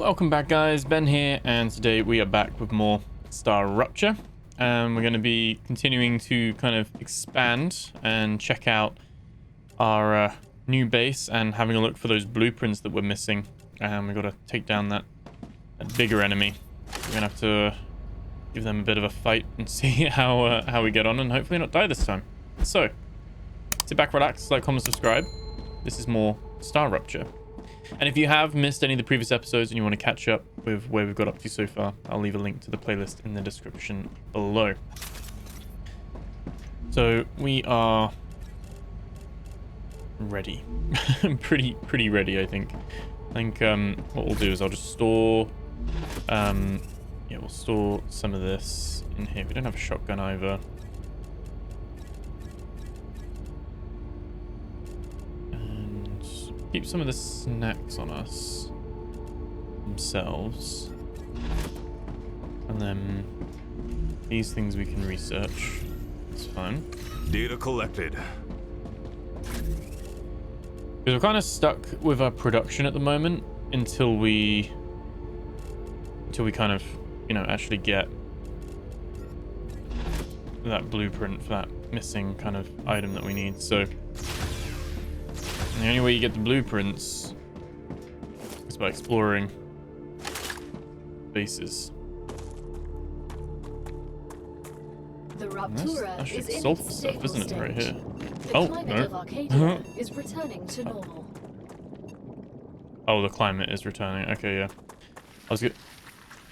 Welcome back, guys. Ben here, and today we are back with more StarRupture. We're going to be continuing to kind of expand and check out our new base and having a look for those blueprints that we're missing. We've got to take down that bigger enemy. We're going to have to give them a bit of a fight and see how we get on, and hopefully not die this time. So, sit back, relax, like, comment, subscribe. This is more StarRupture. And if you have missed any of the previous episodes and you want to catch up with where we've got up to so far, I'll leave a link to the playlist in the description below. So we are ready. pretty ready, I think. What we'll do is I'll just store we'll store some of this in here. We don't have a shotgun either. Keep some of the snacks on us themselves, and then these things we can research. It's fine. Data collected. Because we're kind of stuck with our production at the moment until we kind of, actually get that blueprint for that missing kind of item that we need. So the only way you get the blueprints is by exploring bases. The Rupture That's is in sulfur its stuff, stable isn't it, right stage. here? The Oh, climate no. of Arcadia is returning to normal. Oh, the climate is returning. Okay, yeah. I was good.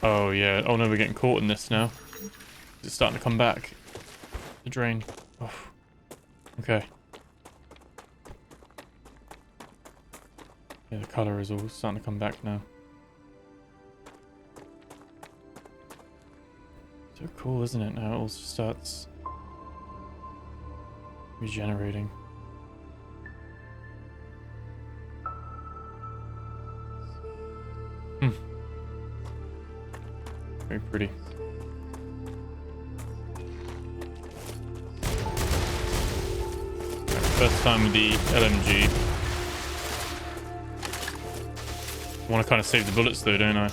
Oh, yeah. Oh, no, we're getting caught in this now. It's starting to come back. The drain. Oh. Okay. Yeah, the color is all starting to come back now. So cool, isn't it? Now it all starts regenerating. Very pretty. Right, first time with the LMG. I want to kind of save the bullets though, don't I?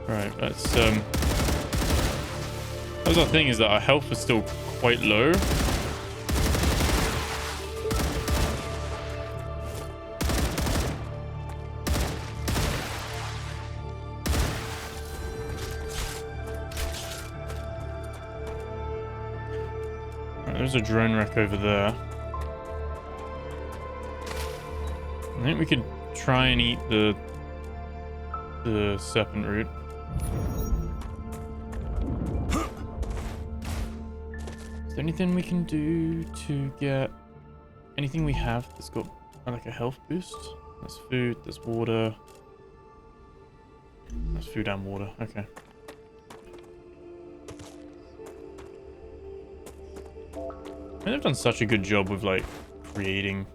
Right, let's that was our thing, is that our health is still quite low. Right, there's a drone wreck over there. I think we could try and eat the serpent root. Is there anything we can do to get anything we have that's got like a health boost? There's food, there's water. There's food and water, okay. I mean, they've done such a good job with like creating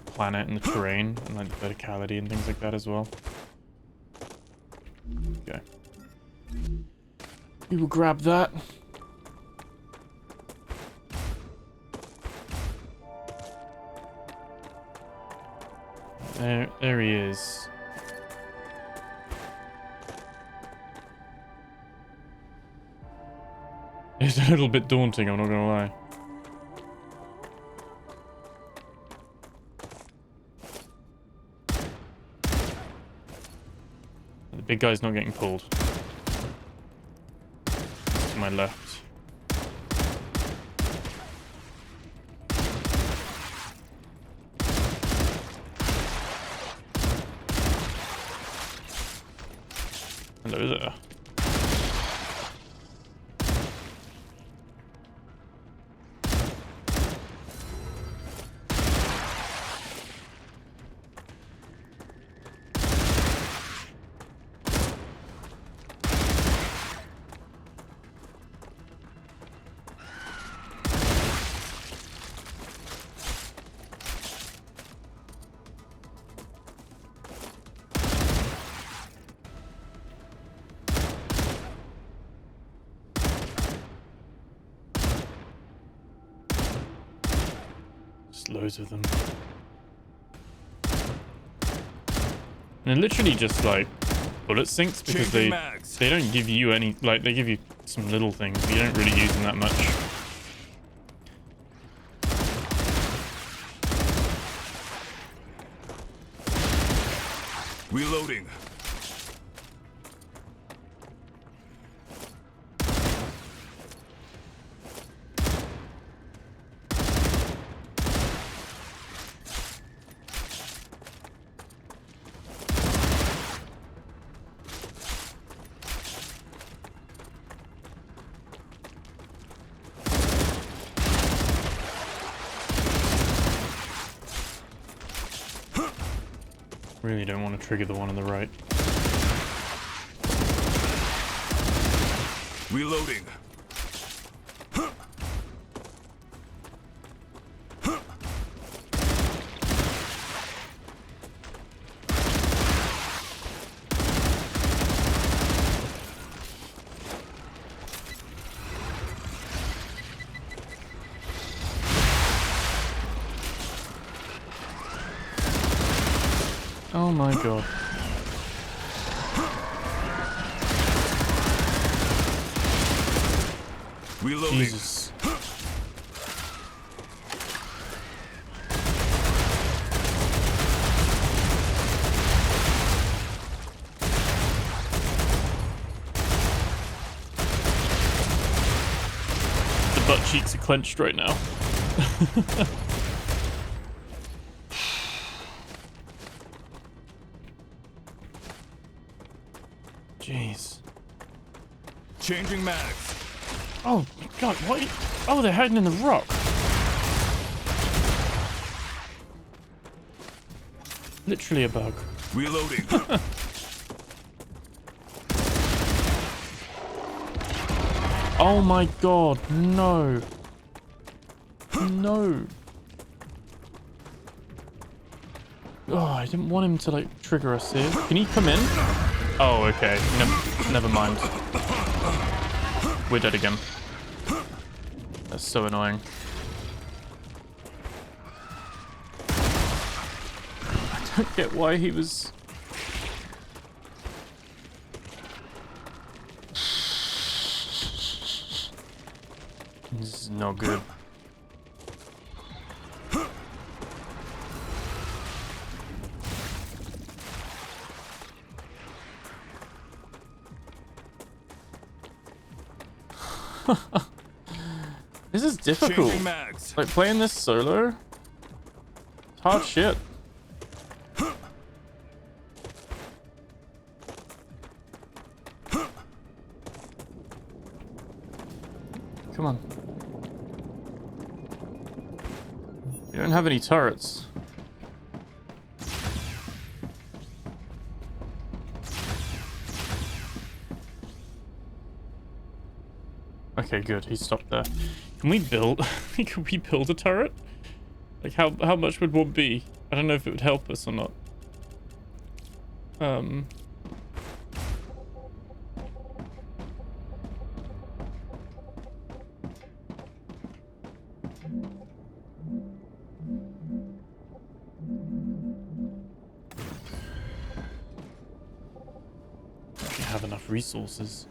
the planet and the terrain and like the verticality and things like that as well. Okay. We will grab that. There he is. It's a little bit daunting, I'm not gonna lie. The big guy's not getting pulled. To my left. Hello there. Loads of them. And they're literally just like bullet sinks because they don't give you any, like, they give you some little things, but you don't really use them that much. Reloading. Really don't want to trigger the one on the right. Reloading. Oh my god. Reloading. Jesus. The butt cheeks are clenched right now. Jeez. Changing mags. Oh my god, what? Oh, they're hiding in the rock. Literally a bug. Reloading. Oh my god, no. No. Oh, I didn't want him to, like, trigger us here. Can he come in? Oh, okay. Never mind. We're dead again. That's so annoying. I don't get why he was... This is not good. This is difficult. Like, playing this solo, it's hard shit. Come on. You don't have any turrets. Okay, good. He stopped there. Can we build? Can we build a turret? Like, how much would one be? I don't know if it would help us or not. We have enough resources.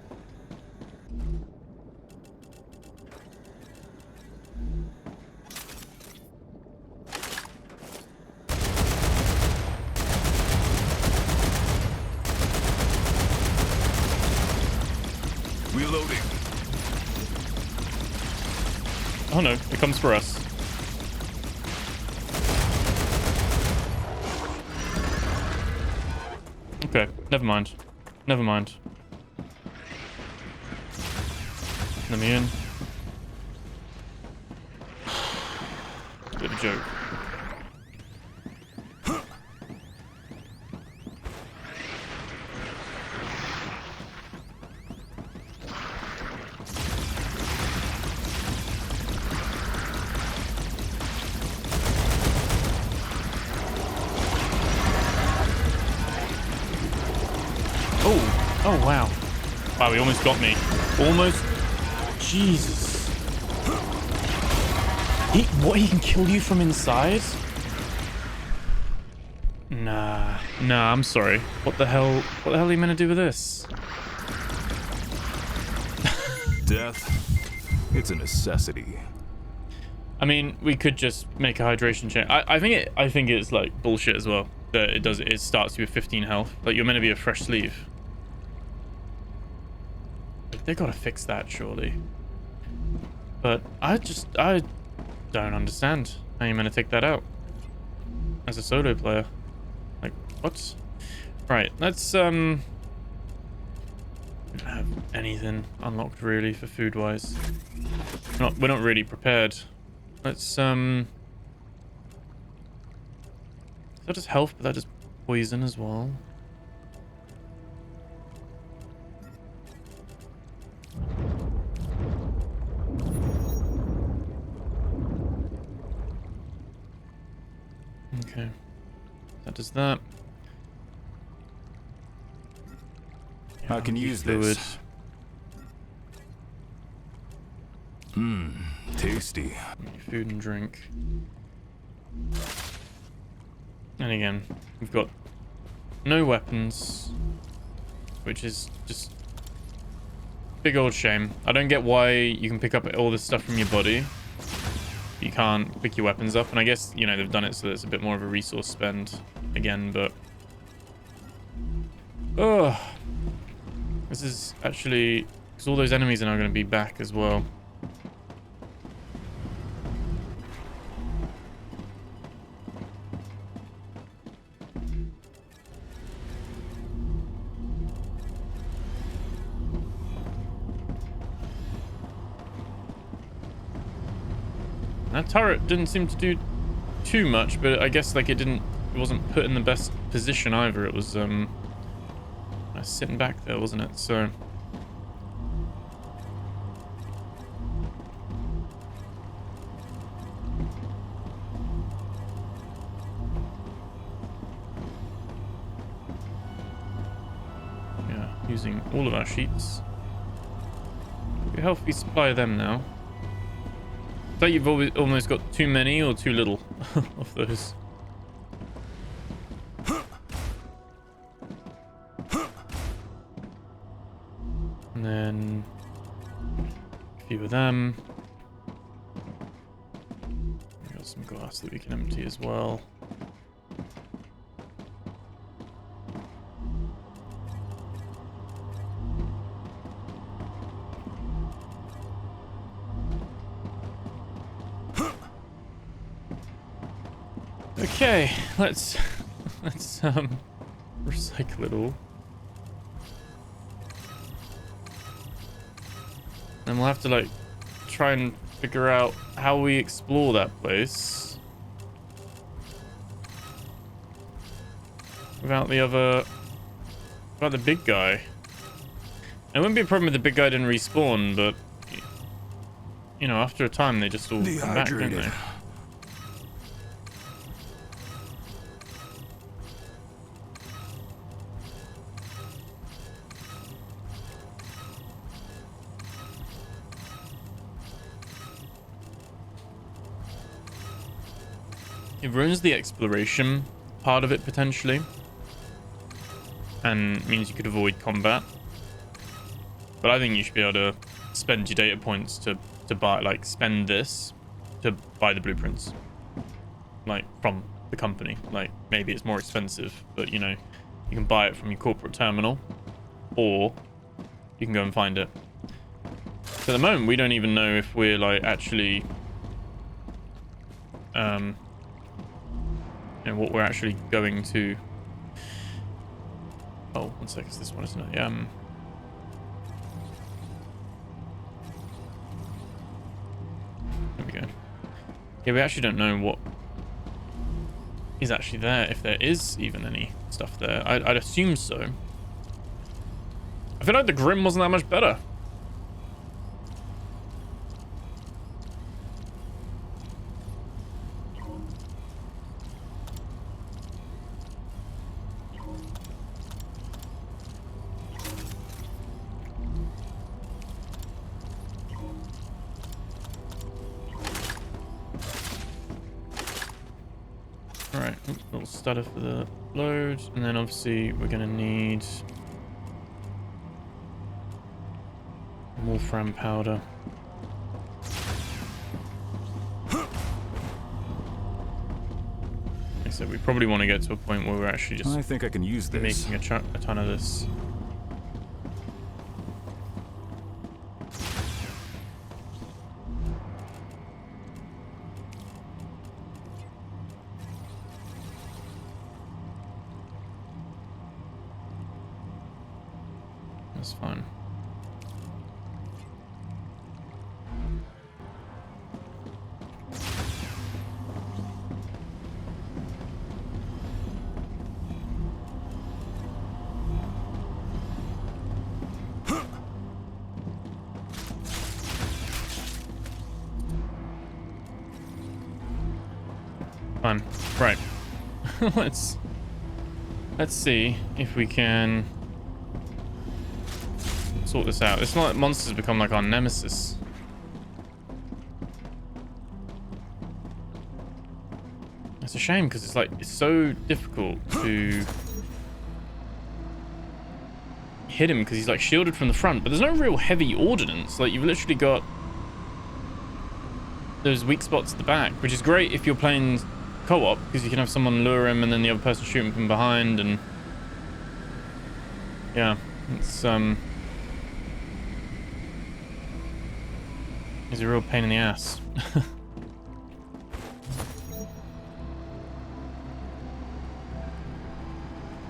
Reloading. Oh no, it comes for us. Okay, never mind. Never mind. Let me in. Bit of a joke. Oh, wow. Wow, he almost got me. Almost. Jesus. What, he can kill you from inside? Nah, I'm sorry. What the hell are you meant to do with this? Death, it's a necessity. I mean, we could just make a hydration chain. I think it's like bullshit as well. That it starts you with 15 health. Like you're meant to be a fresh sleeve. They gotta fix that surely. But I don't understand how you're meant to take that out as a solo player. Like what? Right, let's we don't have anything unlocked really for food wise. We're not really prepared. Let's is that just health, but that is poison as well. Okay, that does that. I can use this. Tasty. Food and drink. And again, we've got no weapons, which is just big old shame. I don't get why you can pick up all this stuff from your body. You can't pick your weapons up, and I guess, you know, they've done it so that it's a bit more of a resource spend again, but oh, this is actually because all those enemies are now going to be back as well. That turret didn't seem to do too much, but I guess like it wasn't put in the best position either. It was sitting back there, wasn't it? So yeah, using all of our sheets. We healthy supply them now. It's like you've almost got too many or too little of those. And then a few of them. We got some glass that we can empty as well. Okay, let's recycle it all. And we'll have to like try and figure out how we explore that place without the big guy. It wouldn't be a problem if the big guy didn't respawn, but you know, after a time they just all come back, don't they? It ruins the exploration part of it potentially, and means you could avoid combat. But I think you should be able to spend your data points to buy, like, spend this to buy the blueprints, like, from the company. Like, maybe it's more expensive, but you know, you can buy it from your corporate terminal, or you can go and find it. So at the moment, we don't even know if we're like actually you know, what we're actually going to. Oh, one sec, it's this one, isn't it? Yeah. There we go. Yeah, we actually don't know what is actually there, if there is even any stuff there. I'd assume so. I feel like the Grim wasn't that much better. Alright, little stutter for the load, and then obviously we're gonna need wolfram powder. Like I said, we probably want to get to a point where we're actually just I think I can use this. making a ton of this. That's fine. Fine. Right. let's see if we can sort this out. It's not like monsters become like our nemesis. It's a shame because it's like it's so difficult to hit him because he's like shielded from the front, but there's no real heavy ordnance. Like you've literally got those weak spots at the back, which is great if you're playing co-op because you can have someone lure him and then the other person shoot him from behind, and yeah, it's he's a real pain in the ass.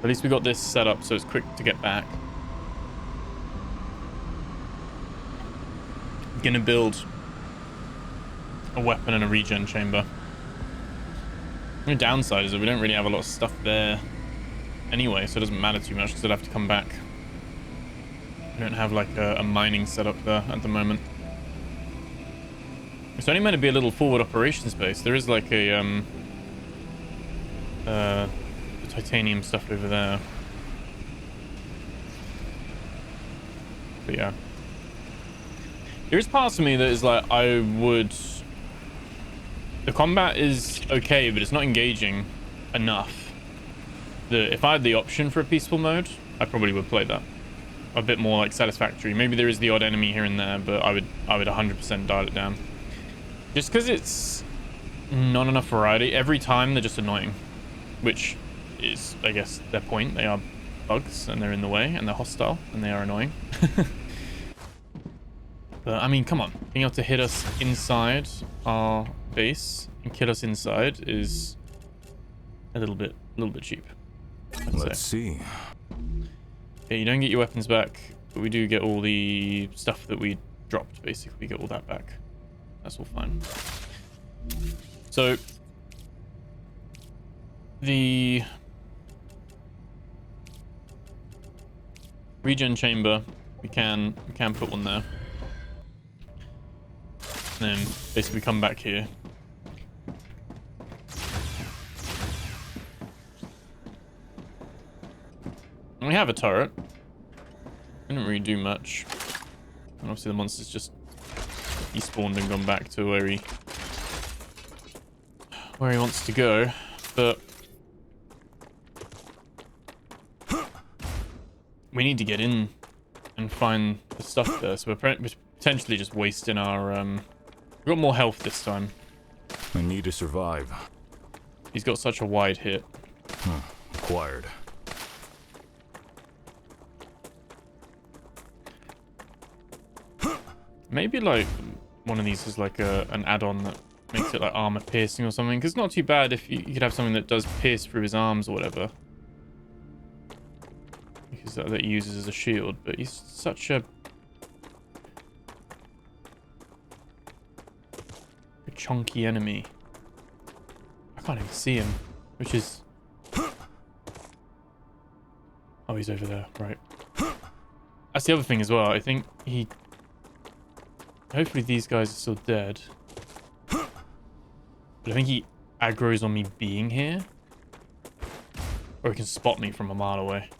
At least we got this set up so it's quick to get back. I'm gonna build a weapon and a regen chamber. The downside is that we don't really have a lot of stuff there anyway, so it doesn't matter too much because I'd have to come back. We don't have like a mining setup there at the moment. It's only meant to be a little forward operations base. There is like a the titanium stuff over there. But yeah. There is parts of me that is like, I would... The combat is okay, but it's not engaging enough. If I had the option for a peaceful mode, I probably would play that. A bit more like satisfactory. Maybe there is the odd enemy here and there, but I would 100% dial it down. Just because it's not enough variety. Every time they're just annoying. Which is, I guess, their point. They are bugs, and they're in the way, and they're hostile, and they are annoying. But, I mean, come on. Being able to hit us inside our base and kill us inside is a little bit cheap. Let's see. Yeah, you don't get your weapons back, but we do get all the stuff that we dropped, basically. We get all that back. That's all fine. So, the regen chamber, we can put one there. And then basically come back here. And we have a turret. Didn't really do much. And obviously the monster's just despawned and gone back to where he wants to go. But we need to get in and find the stuff there. So we're potentially just wasting our we've got more health this time. I need to survive. He's got such a wide hit. Acquired. Maybe like one of these is like an add-on that makes it like armor piercing or something. Because it's not too bad if you could have something that does pierce through his arms or whatever. Because that he uses as a shield. But he's such a chunky enemy. I can't even see him, which is... Oh, he's over there, right. That's the other thing as well. I think he... Hopefully these guys are still dead. But I think he aggroes on me being here. Or he can spot me from a mile away.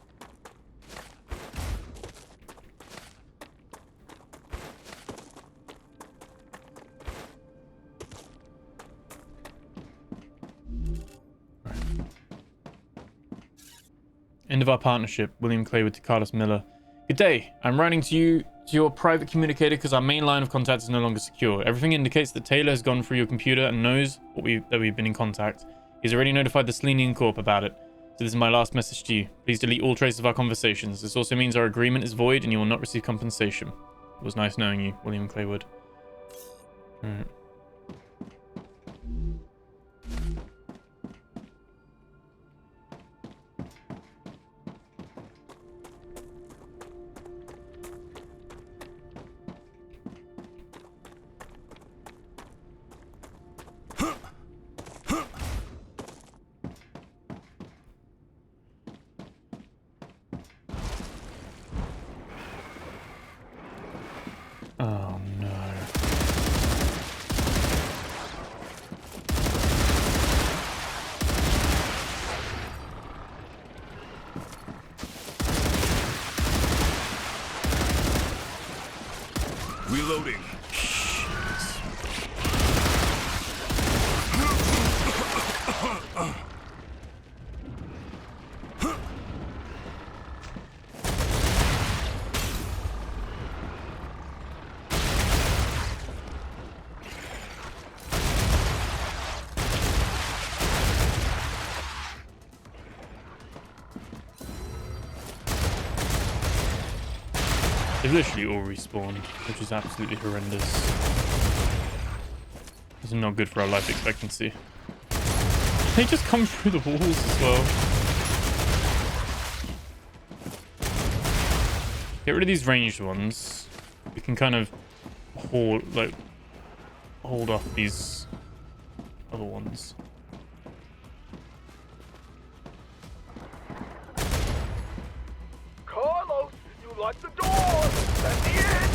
End of our partnership. William Claywood to Carlos Miller. Good day. I'm writing to you to your private communicator because our main line of contact is no longer secure. Everything indicates that Taylor has gone through your computer and knows that we've been in contact. He's already notified the Selenian Corp about it. So this is my last message to you. Please delete all traces of our conversations. This also means our agreement is void and you will not receive compensation. It was nice knowing you, William Claywood. Alright. Oh no. Reloading. They've literally all respawned, which is absolutely horrendous. This is not good for our life expectancy. They just come through the walls as well. Get rid of these ranged ones. We can kind of hold off these other ones. Carlos, you locked the door! That's the end!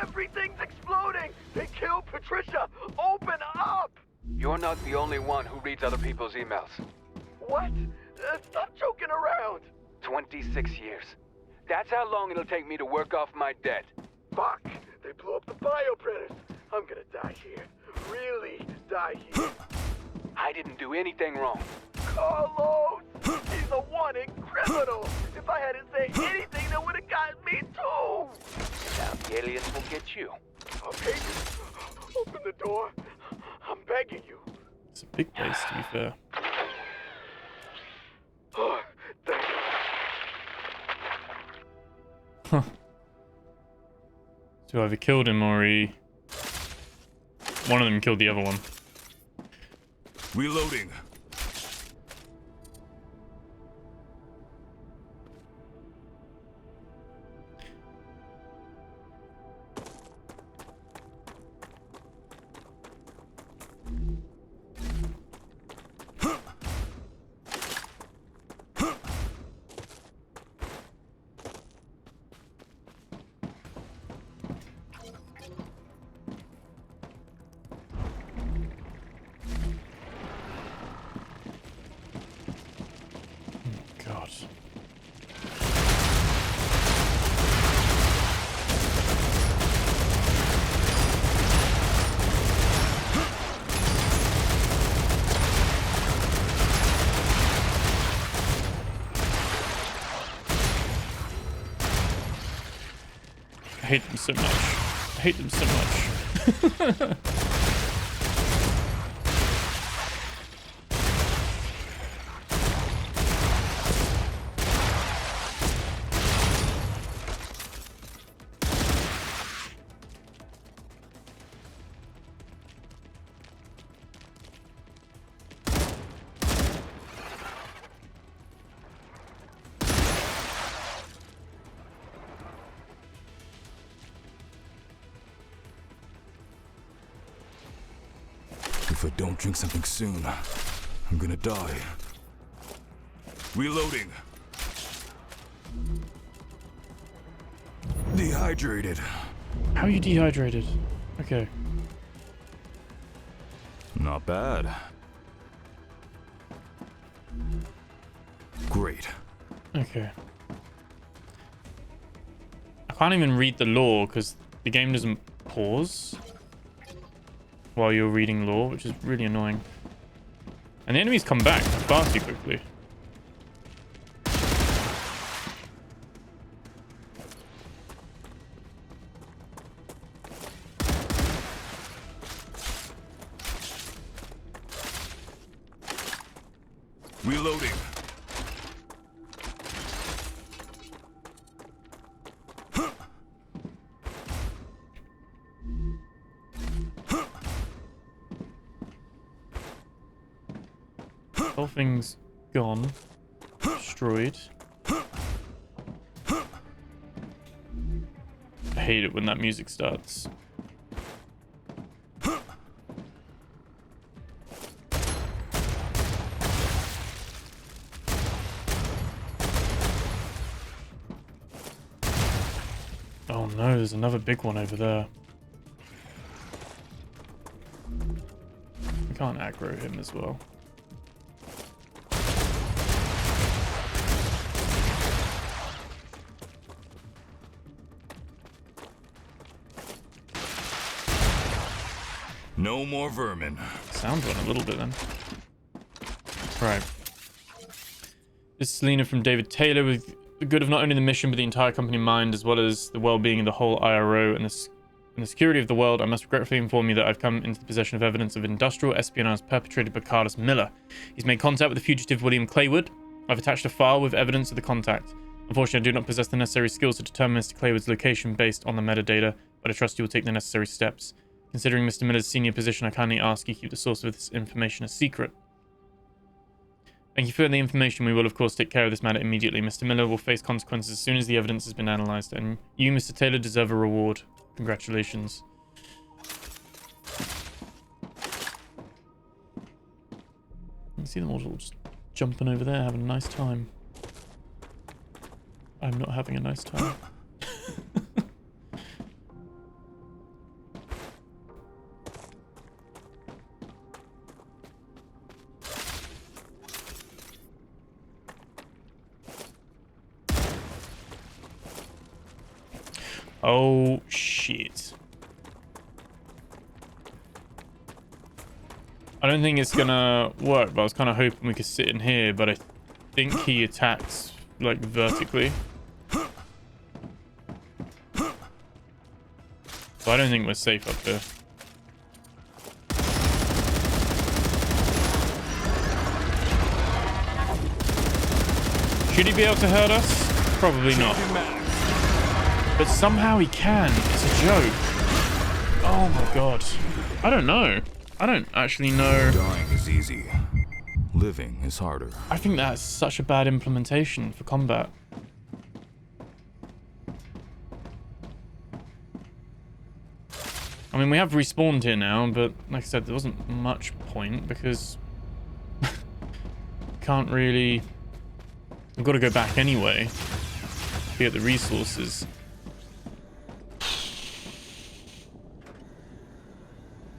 Everything's exploding! They killed Patricia! Open up! You're not the only one who reads other people's emails. What? Stop joking around! 26 years. That's how long it'll take me to work off my debt. Fuck! They blew up the bioprinters! I'm gonna die here. Really die here. I didn't do anything wrong. Carlos! He's a wanted criminal! If I hadn't said anything, that would have gotten me too! Now the aliens will get you. Okay, open the door. I'm begging you. It's a big place, to be fair. Oh, thank you. Huh. So either killed him or one of them killed the other one. Reloading. God. I hate them so much. I hate them so much. If I don't drink something soon, I'm gonna die. Reloading. Dehydrated. How are you dehydrated? Okay. Not bad. Great. Okay. I can't even read the lore because the game doesn't pause while you're reading lore, which is really annoying. And the enemies come back far too quickly. Reloading. Whole thing's gone. Destroyed. I hate it when that music starts. Oh no, there's another big one over there. We can't aggro him as well. No more vermin. Sounds one a little bit then. Right. This is Selena from David Taylor with the good of not only the mission but the entire company in mind, as well as the well-being of the whole IRO and the security of the world. I must regretfully inform you that I've come into the possession of evidence of industrial espionage perpetrated by Carlos Miller. He's made contact with the fugitive William Claywood. I've attached a file with evidence of the contact. Unfortunately, I do not possess the necessary skills to determine Mr. Claywood's location based on the metadata, but I trust you will take the necessary steps. Considering Mr. Miller's senior position, I kindly ask you keep the source of this information a secret. Thank you for the information. We will, of course, take care of this matter immediately. Mr. Miller will face consequences as soon as the evidence has been analysed, and you, Mr. Taylor, deserve a reward. Congratulations. You can see them all just jumping over there, having a nice time. I'm not having a nice time. Oh, shit. I don't think it's gonna work, but I was kind of hoping we could sit in here, but I think he attacks, like, vertically. So I don't think we're safe up here. Should he be able to hurt us? Probably not. But somehow he can. It's a joke. Oh my god. I don't know. I don't actually know. Dying is easy. Living is harder. I think that's such a bad implementation for combat. I mean, we have respawned here now, but like I said, there wasn't much point because can't really. We've got to go back anyway to get the resources.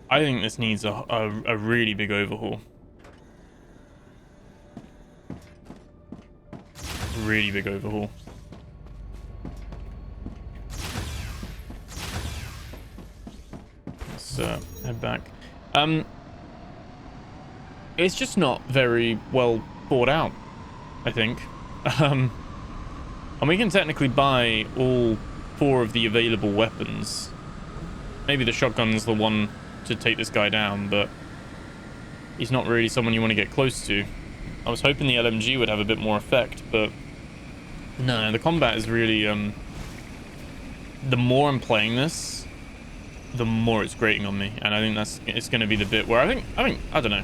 I think this needs a really big overhaul. Really big overhaul. Let's head back. It's just not very well thought out, I think. And we can technically buy all 4 of the available weapons. Maybe the shotgun's the one to take this guy down, but he's not really someone you want to get close to. I was hoping the LMG would have a bit more effect, but no, the combat is really the more I'm playing this, the more it's grating on me, and I think it's going to be the bit where I think I don't know,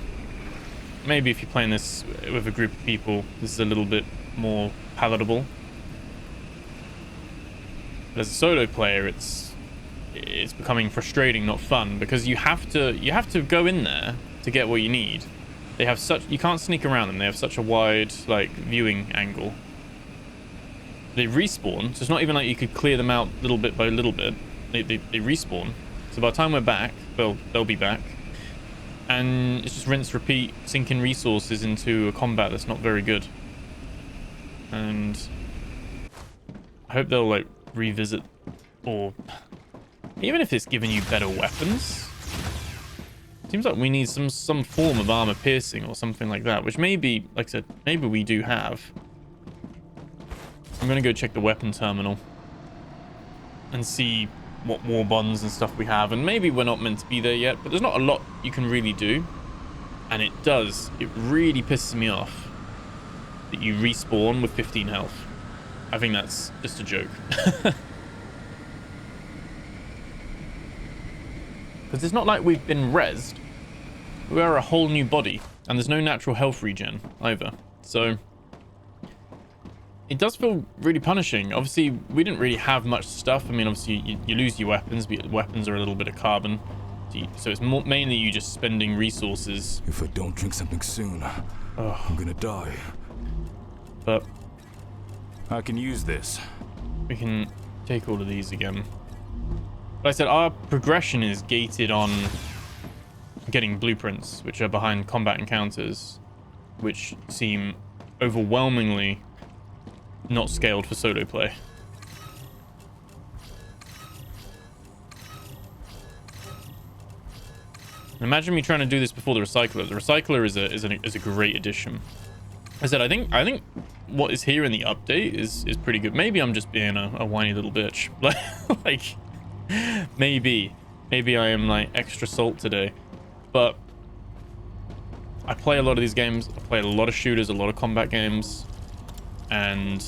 maybe if you're playing this with a group of people, this is a little bit more palatable. But as a solo player, it's becoming frustrating, not fun, because you have to go in there to get what you need. They have you can't sneak around them. They have such a wide, like, viewing angle. They respawn, so it's not even like you could clear them out little bit by little bit. They respawn. So by the time we're back, they'll be back, and it's just rinse, repeat, sinking resources into a combat that's not very good. And I hope they'll, like, revisit, or even if it's giving you better weapons. Seems like we need some form of armor piercing or something like that, which maybe, like I said, maybe we do have. I'm gonna go check the weapon terminal and see what war bonds and stuff we have, and maybe we're not meant to be there yet, but there's not a lot you can really do, and it really pisses me off that you respawn with 15 health. I think that's just a joke. Because it's not like we've been rezzed. We are a whole new body, and there's no natural health regen either. So it does feel really punishing. Obviously, we didn't really have much stuff. I mean, obviously, you lose your weapons, but weapons are a little bit of carbon. So it's mainly you just spending resources. If I don't drink something soon, I'm gonna die. But I can use this. we can take all of these again. Like I said, our progression is gated on getting blueprints, which are behind combat encounters, which seem overwhelmingly not scaled for solo play. Imagine me trying to do this before the recycler. The recycler is a great addition. I said I think what is here in the update is pretty good. Maybe I'm just being a whiny little bitch. Like maybe I am like extra salt today. But I play a lot of these games. I play a lot of shooters, a lot of combat games, and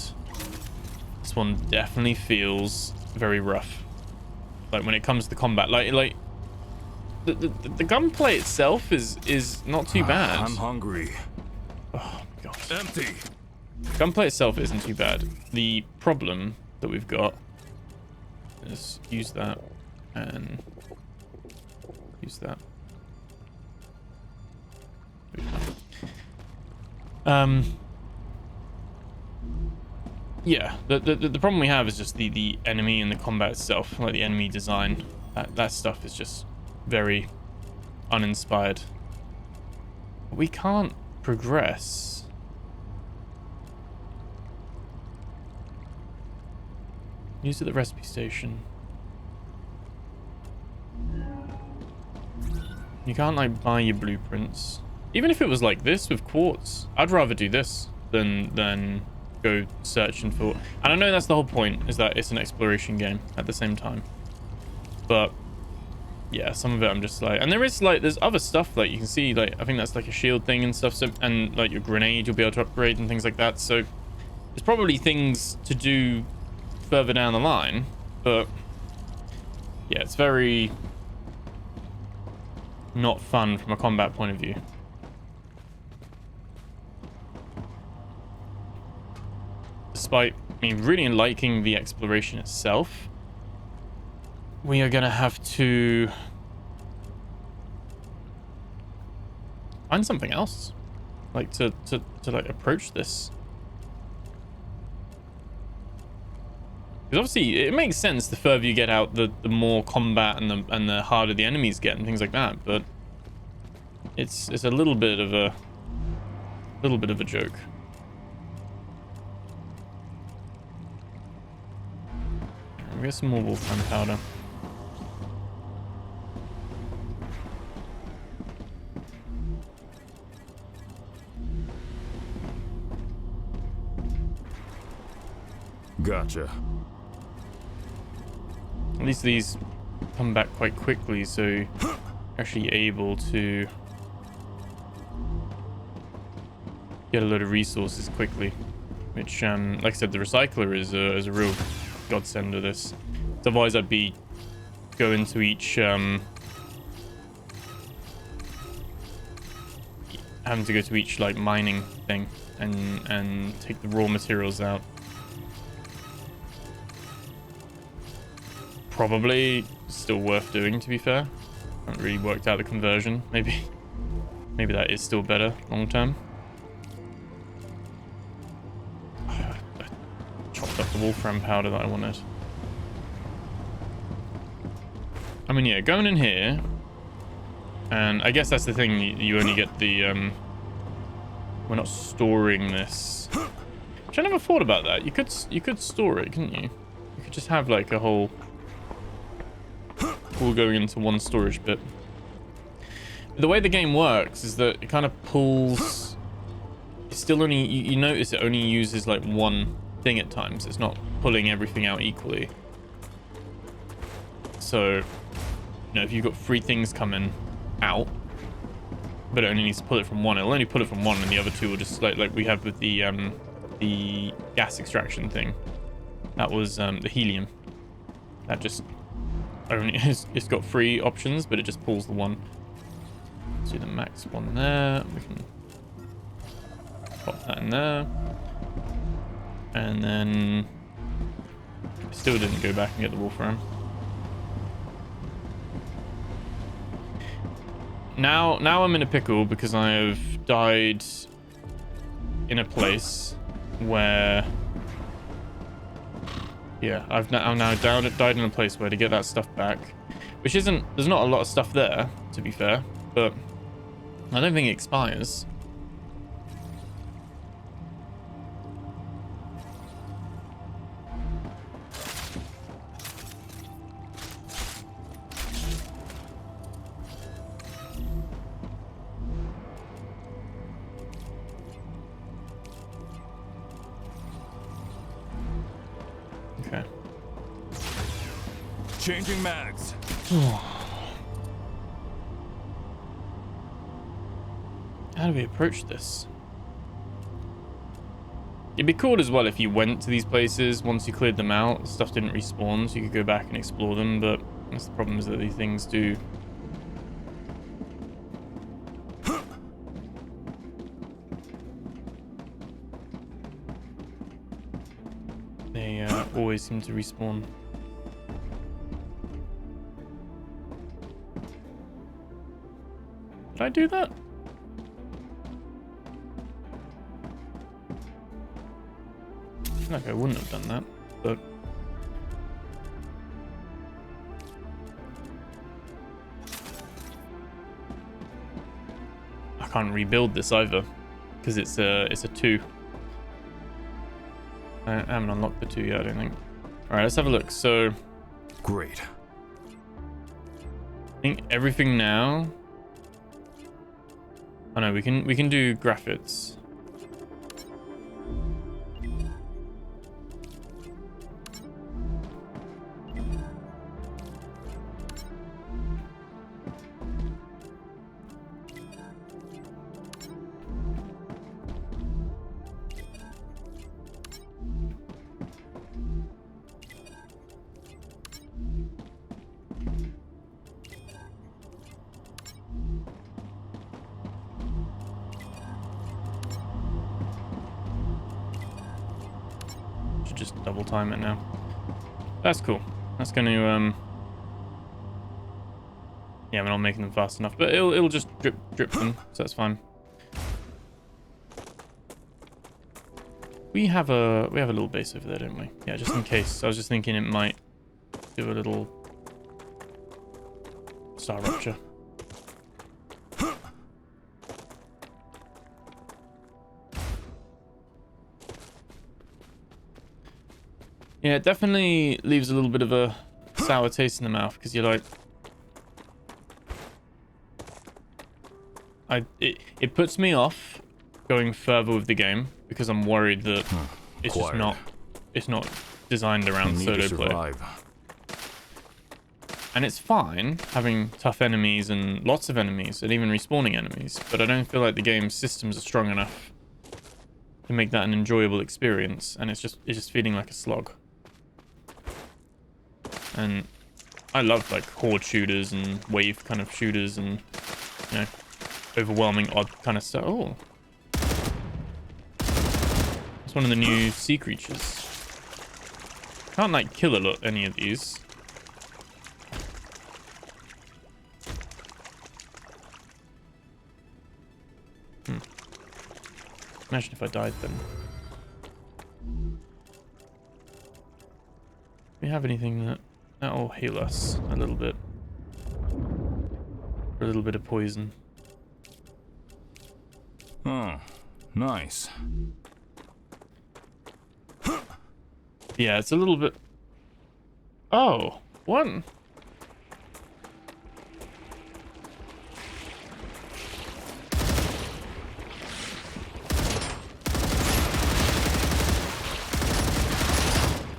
this one definitely feels very rough. Like when it comes to combat, like the gunplay itself is not too bad. I'm hungry. Oh my god. Empty. Gunplay itself isn't too bad. The problem that we've got is use that and use that. Yeah, the problem we have is just the enemy and the combat itself, like the enemy design. That stuff is just very uninspired. We can't progress. Use at the recipe station. You can't like buy your blueprints. Even if it was like this with quartz, I'd rather do this than go searching for. And I know that's the whole point, is that it's an exploration game at the same time. But yeah, some of it I'm just like, and there's other stuff like you can see, like I think that's like a shield thing and stuff, so, and like your grenade you'll be able to upgrade and things like that. So there's probably things to do further down the line, but yeah, it's very not fun from a combat point of view. Despite me really liking the exploration itself, we are gonna have to find something else, like to like approach this. Because obviously it makes sense the further you get out, the more combat and the harder the enemies get and things like that. But it's a little bit of a joke. We get some more wolfram powder. Gotcha. At least these come back quite quickly, so you're actually able to get a load of resources quickly. Which, like I said, the recycler is a real godsend of this. Otherwise, I'd be going to each having to go to each like mining thing and take the raw materials out. Probably still worth doing, to be fair. Haven't really worked out the conversion. Maybe that is still better long term. I chopped up the wolfram powder that I wanted. I mean, yeah, going in here, and I guess that's the thing. You only get the we're not storing this. Which I never thought about that. You could store it, couldn't you? You could just have like a whole all going into one storage bit. The way the game works is that it kind of pulls. It's still only you notice it only uses like one thing at times. It's not pulling everything out equally. So, you know, if you've got 3 things coming out, but it only needs to pull it from one. It'll only pull it from one, and the other two will just like we had with the gas extraction thing. That was the helium. That just only it's got 3 options, but it just pulls the one. Let's do the max one there. We can pop that in there, and then I still didn't go back and get the Wolfram. Now I'm in a pickle because I have died in a place where, yeah, I've now died in a place where to get that stuff back, which isn't, there's not a lot of stuff there, to be fair, but I don't think it expires. Okay. Changing mags. How do we approach this? It'd be cool as well if you went to these places, once you cleared them out, stuff didn't respawn, so you could go back and explore them, but that's the problem, is that these things do. They always seem to respawn. Did I do that? I feel like I wouldn't have done that, but I can't rebuild this either because it's a 2. I haven't unlocked the 2 yet, I don't think. All right, let's have a look. So Great. I think everything now. Oh no, we can do graphics. Just double time it now. That's cool. That's going to yeah, we're not making them fast enough, but it'll just drip them, so that's fine. We have a little base over there, don't we? Yeah, just in case. I was just thinking it might do a little star rupture. Yeah, it definitely leaves a little bit of a sour taste in the mouth because you're like, it puts me off going further with the game because I'm worried that it's just not designed around solo play. And it's fine having tough enemies and lots of enemies and even respawning enemies, but I don't feel like the game's systems are strong enough to make that an enjoyable experience, and it's just feeling like a slog. And I love like horde shooters and wave kind of shooters and, you know, overwhelming odd kind of stuff. Oh, it's one of the new sea creatures. Can't like kill a lot any of these. Imagine if I died then. Do we have anything that'll heal us a little bit? For a little bit of poison. Oh, nice. Yeah, it's a little bit. Oh, one.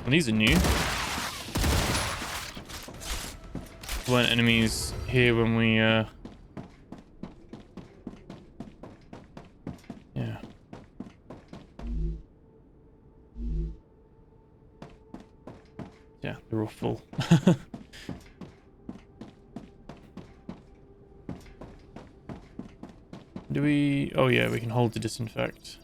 Well, these are new. Weren't enemies here when we Yeah, they're all full. Do we... Oh yeah, we can hold to disinfect.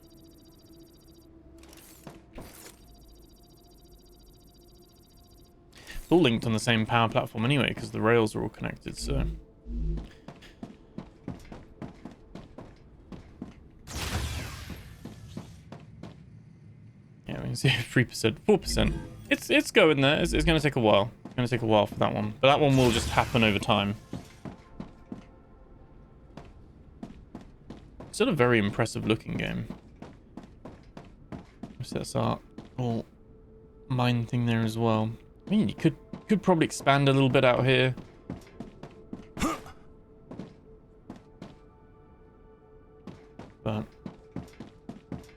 It's all linked on the same power platform anyway, because the rails are all connected, so... Yeah, we can see 3%, 4%. It's going there. It's going to take a while. It's going to take a while for that one. But that one will just happen over time. Still a very impressive looking game. That's our little mine thing there as well. I mean, you could probably expand a little bit out here. But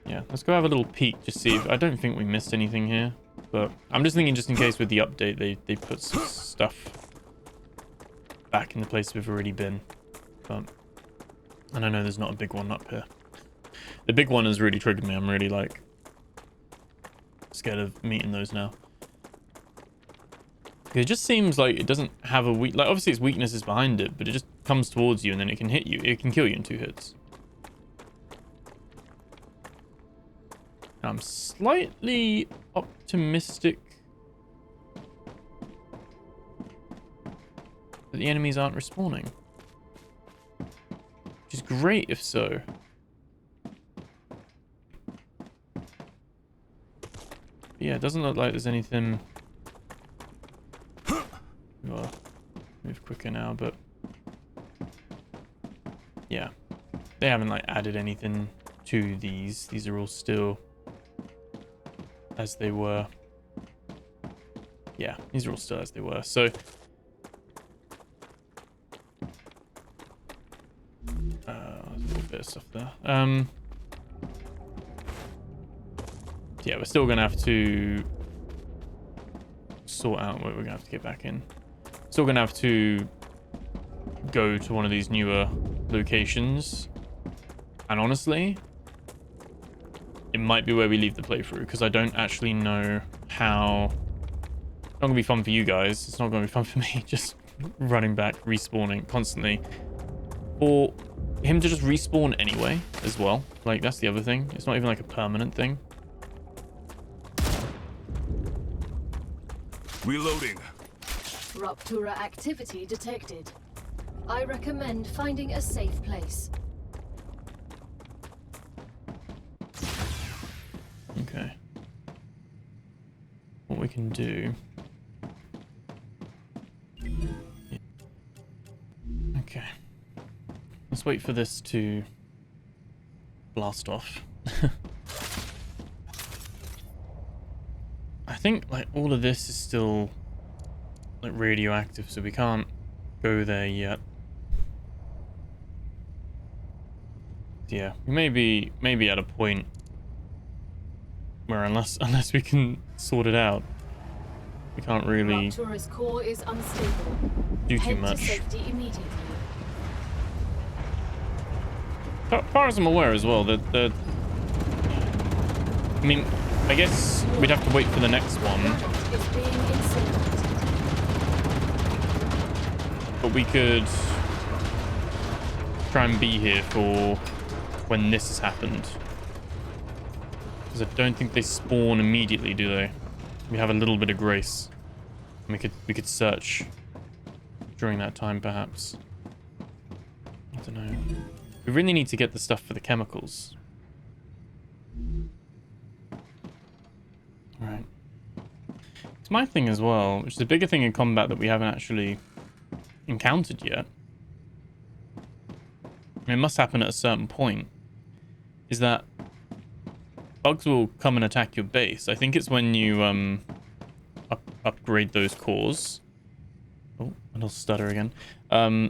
yeah, let's go have a little peek to see if... I don't think we missed anything here. But I'm just thinking, just in case with the update, they put some stuff back in the place we've already been. But... And I know there's not a big one up here. The big one has really triggered me. I'm really, like, scared of meeting those now. It just seems like it doesn't have a weak... Like, obviously its weakness is behind it, but it just comes towards you and then it can hit you. It can kill you in 2 hits. I'm slightly optimistic that the enemies aren't respawning. Which is great if so. But yeah, it doesn't look like there's anything... Well, move quicker now, but... Yeah. They haven't, like, added anything to these. These are all still... as they were. Yeah, these are all still as they were. So... there's a little bit of stuff there. Yeah, we're still going to have to sort out what we're going to have to get back in. Still going to have to go to one of these newer locations. And honestly, it might be where we leave the playthrough, because I don't actually know how... It's not going to be fun for you guys. It's not going to be fun for me, just running back, respawning constantly. Or him to just respawn anyway, as well. Like, that's the other thing. It's not even like a permanent thing. Reloading. Rupture activity detected. I recommend finding a safe place. Okay. What we can do... Okay. Let's wait for this to blast off. I think, like, all of this is still, like, radioactive, so we can't go there yet. Yeah, we may be at a point where unless we can sort it out, we can't really Rupture's core is unstable. do too Head to much. safety immediately. As far as I'm aware as well, that I mean, I guess we'd have to wait for the next one, Product is being incinerated. but we could try and be here for when this has happened. Because I don't think they spawn immediately, do they? We have a little bit of grace. We could search during that time, perhaps. I don't know. We really need to get the stuff for the chemicals. Alright. It's my thing as well, which is a bigger thing in combat that we haven't actually encountered yet. And it must happen at a certain point. Is that bugs will come and attack your base. I think it's when you upgrade those cores. Oh, a little stutter again. I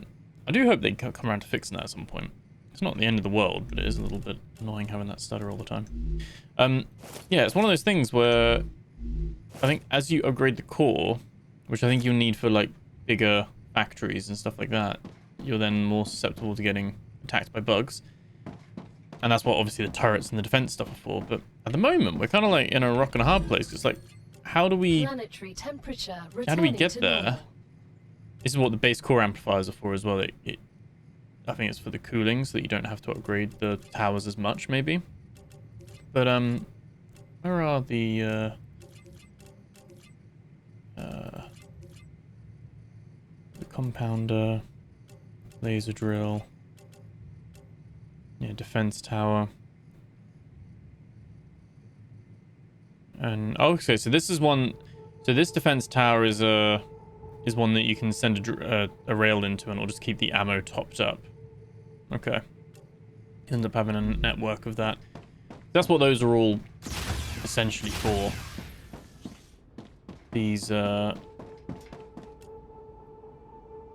do hope they come around to fixing that at some point. It's not the end of the world, but it is a little bit annoying having that stutter all the time. Yeah, it's one of those things where I think as you upgrade the core, which I think you'll need for like bigger factories and stuff like that, you're then more susceptible to getting attacked by bugs. And that's what obviously the turrets and the defense stuff are for. But at the moment, we're kind of like in a rock and a hard place. It's like, how do we Planetary temperature how do we returning get to there? normal. This is what the base core amplifiers are for as well. I think it's for the cooling, so that you don't have to upgrade the towers as much, maybe. But where are the compounder, laser drill, yeah, defense tower, and okay, so this is one. So this defense tower is one that you can send a rail into, and it'll just keep the ammo topped up. Okay. You end up having a network of that. That's what those are all essentially for. These the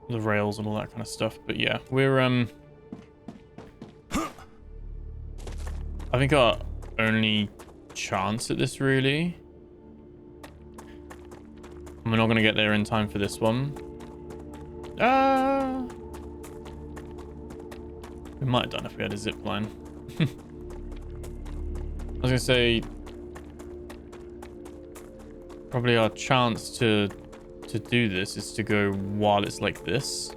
rails and all that kind of stuff. But yeah, we're I think our only chance at this really. We're not gonna get there in time for this one. We might have done if we had a zip line. I was gonna say probably our chance to do this is to go while it's like this.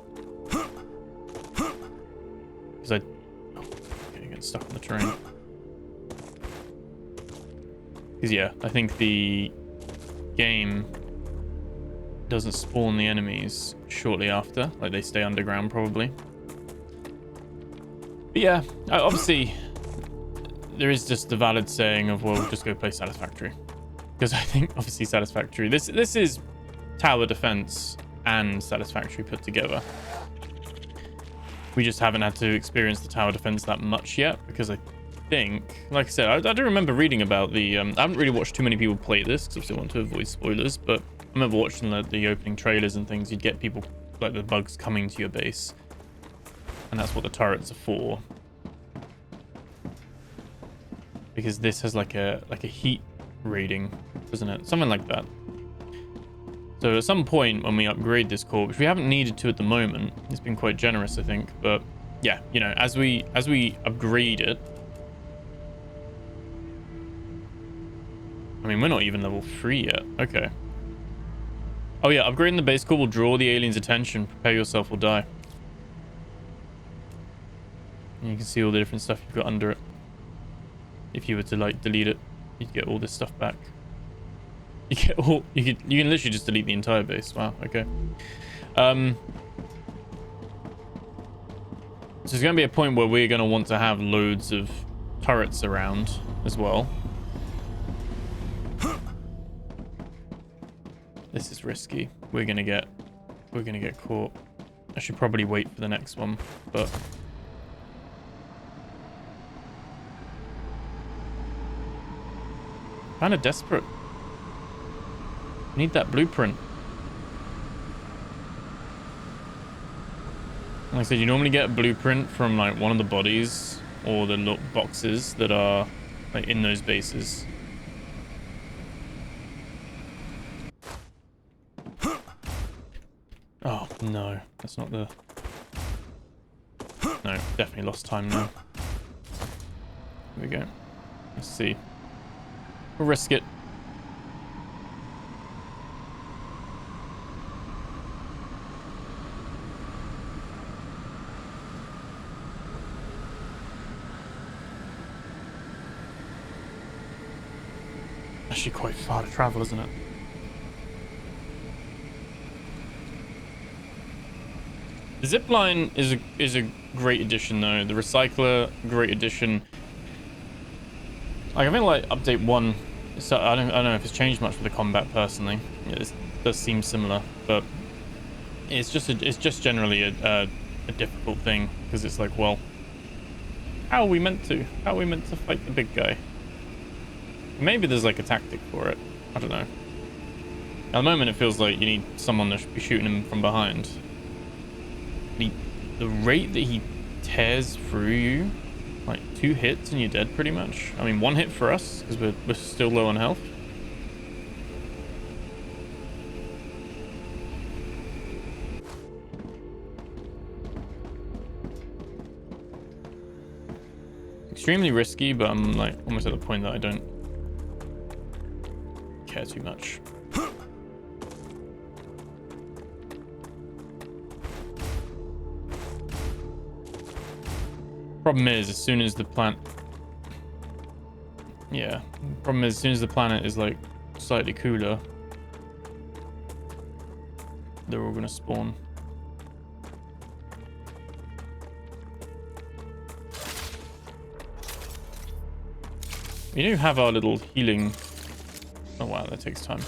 Because okay, get stuck on the terrain. Because yeah, I think the game doesn't spawn the enemies shortly after, like they stay underground probably. But yeah, obviously there is just the valid saying of, well, just go play Satisfactory, because I think obviously Satisfactory, this is tower defense and Satisfactory put together. We just haven't had to experience the tower defense that much yet, because I think, like I said, I do remember reading about the I haven't really watched too many people play this because I still want to avoid spoilers, but I remember watching the opening trailers and things. You'd get people, like the bugs coming to your base, and that's what the turrets are for, because this has like a heat rating, doesn't it? Something like that. So at some point when we upgrade this core, which we haven't needed to at the moment, it's been quite generous, I think, but yeah, you know, as we upgrade it, I mean, we're not even level 3 yet. Okay. Oh yeah, upgrading the base core will draw the alien's attention. Prepare yourself or die. And you can see all the different stuff you've got under it. If you were to like delete it, you'd get all this stuff back. You get all you can literally just delete the entire base. Wow. Okay. So there's going to be a point where we're going to want to have loads of turrets around as well. This is risky. We're gonna get caught. I should probably wait for the next one, but kind of desperate. Need that blueprint. Like I said, you normally get a blueprint from like one of the bodies or the little boxes that are like in those bases. Oh, no. That's not the... No, definitely lost time now. Here we go. Let's see. We'll risk it. Actually quite far to travel, isn't it? The zipline is a great addition though. The recycler, great addition. Like, I think like update 1, so I don't know if it's changed much with the combat personally. It does seem similar, but it's just generally a difficult thing, because it's like, well, how are we meant to fight the big guy? Maybe there's like a tactic for it. I don't know. At the moment it feels like you need someone to be shooting him from behind. The rate that he tears through you, like 2 hits and you're dead pretty much. I mean, 1 hit for us because we're still low on health. Extremely risky, but I'm like almost at the point that I don't care too much. Problem is, as soon as the planet... Yeah. Problem is, as soon as the planet is, like, slightly cooler, they're all gonna spawn. We do have our little healing... Oh wow, that takes time.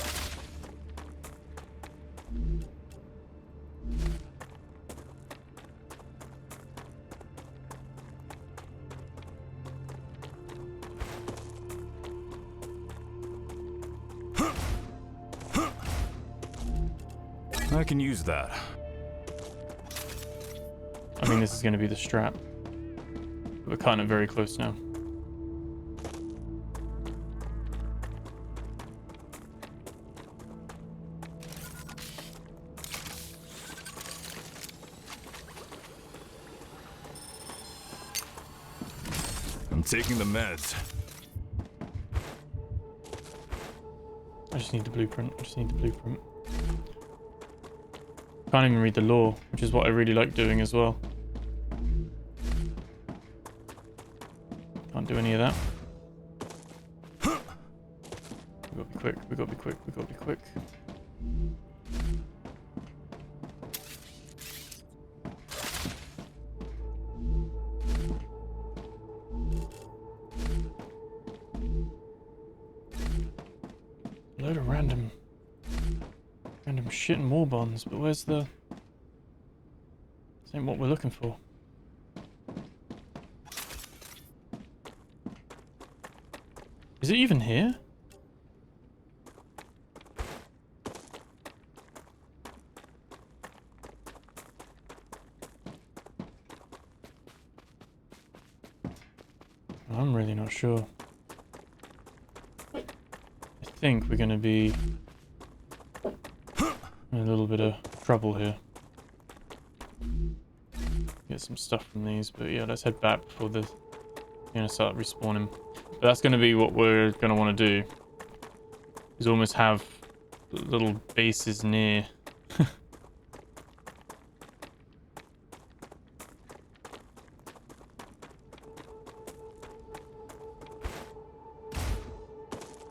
I can use that. I mean, this is going to be the strap. We're kind of very close now. I'm taking the meds. I just need the blueprint. I just need the blueprint. Can't even read the lore, which is what I really like doing as well. Can't do any of that. We gotta be quick, we gotta be quick, we gotta be quick. Load of random shit and war bonds, but where's the... This ain't what we're looking for. Is it even here? I'm really not sure. I think we're gonna be in a little bit of trouble here. Get some stuff from these, but yeah, let's head back before the start respawning. But that's gonna be what we're gonna want to do. Is almost have little bases near.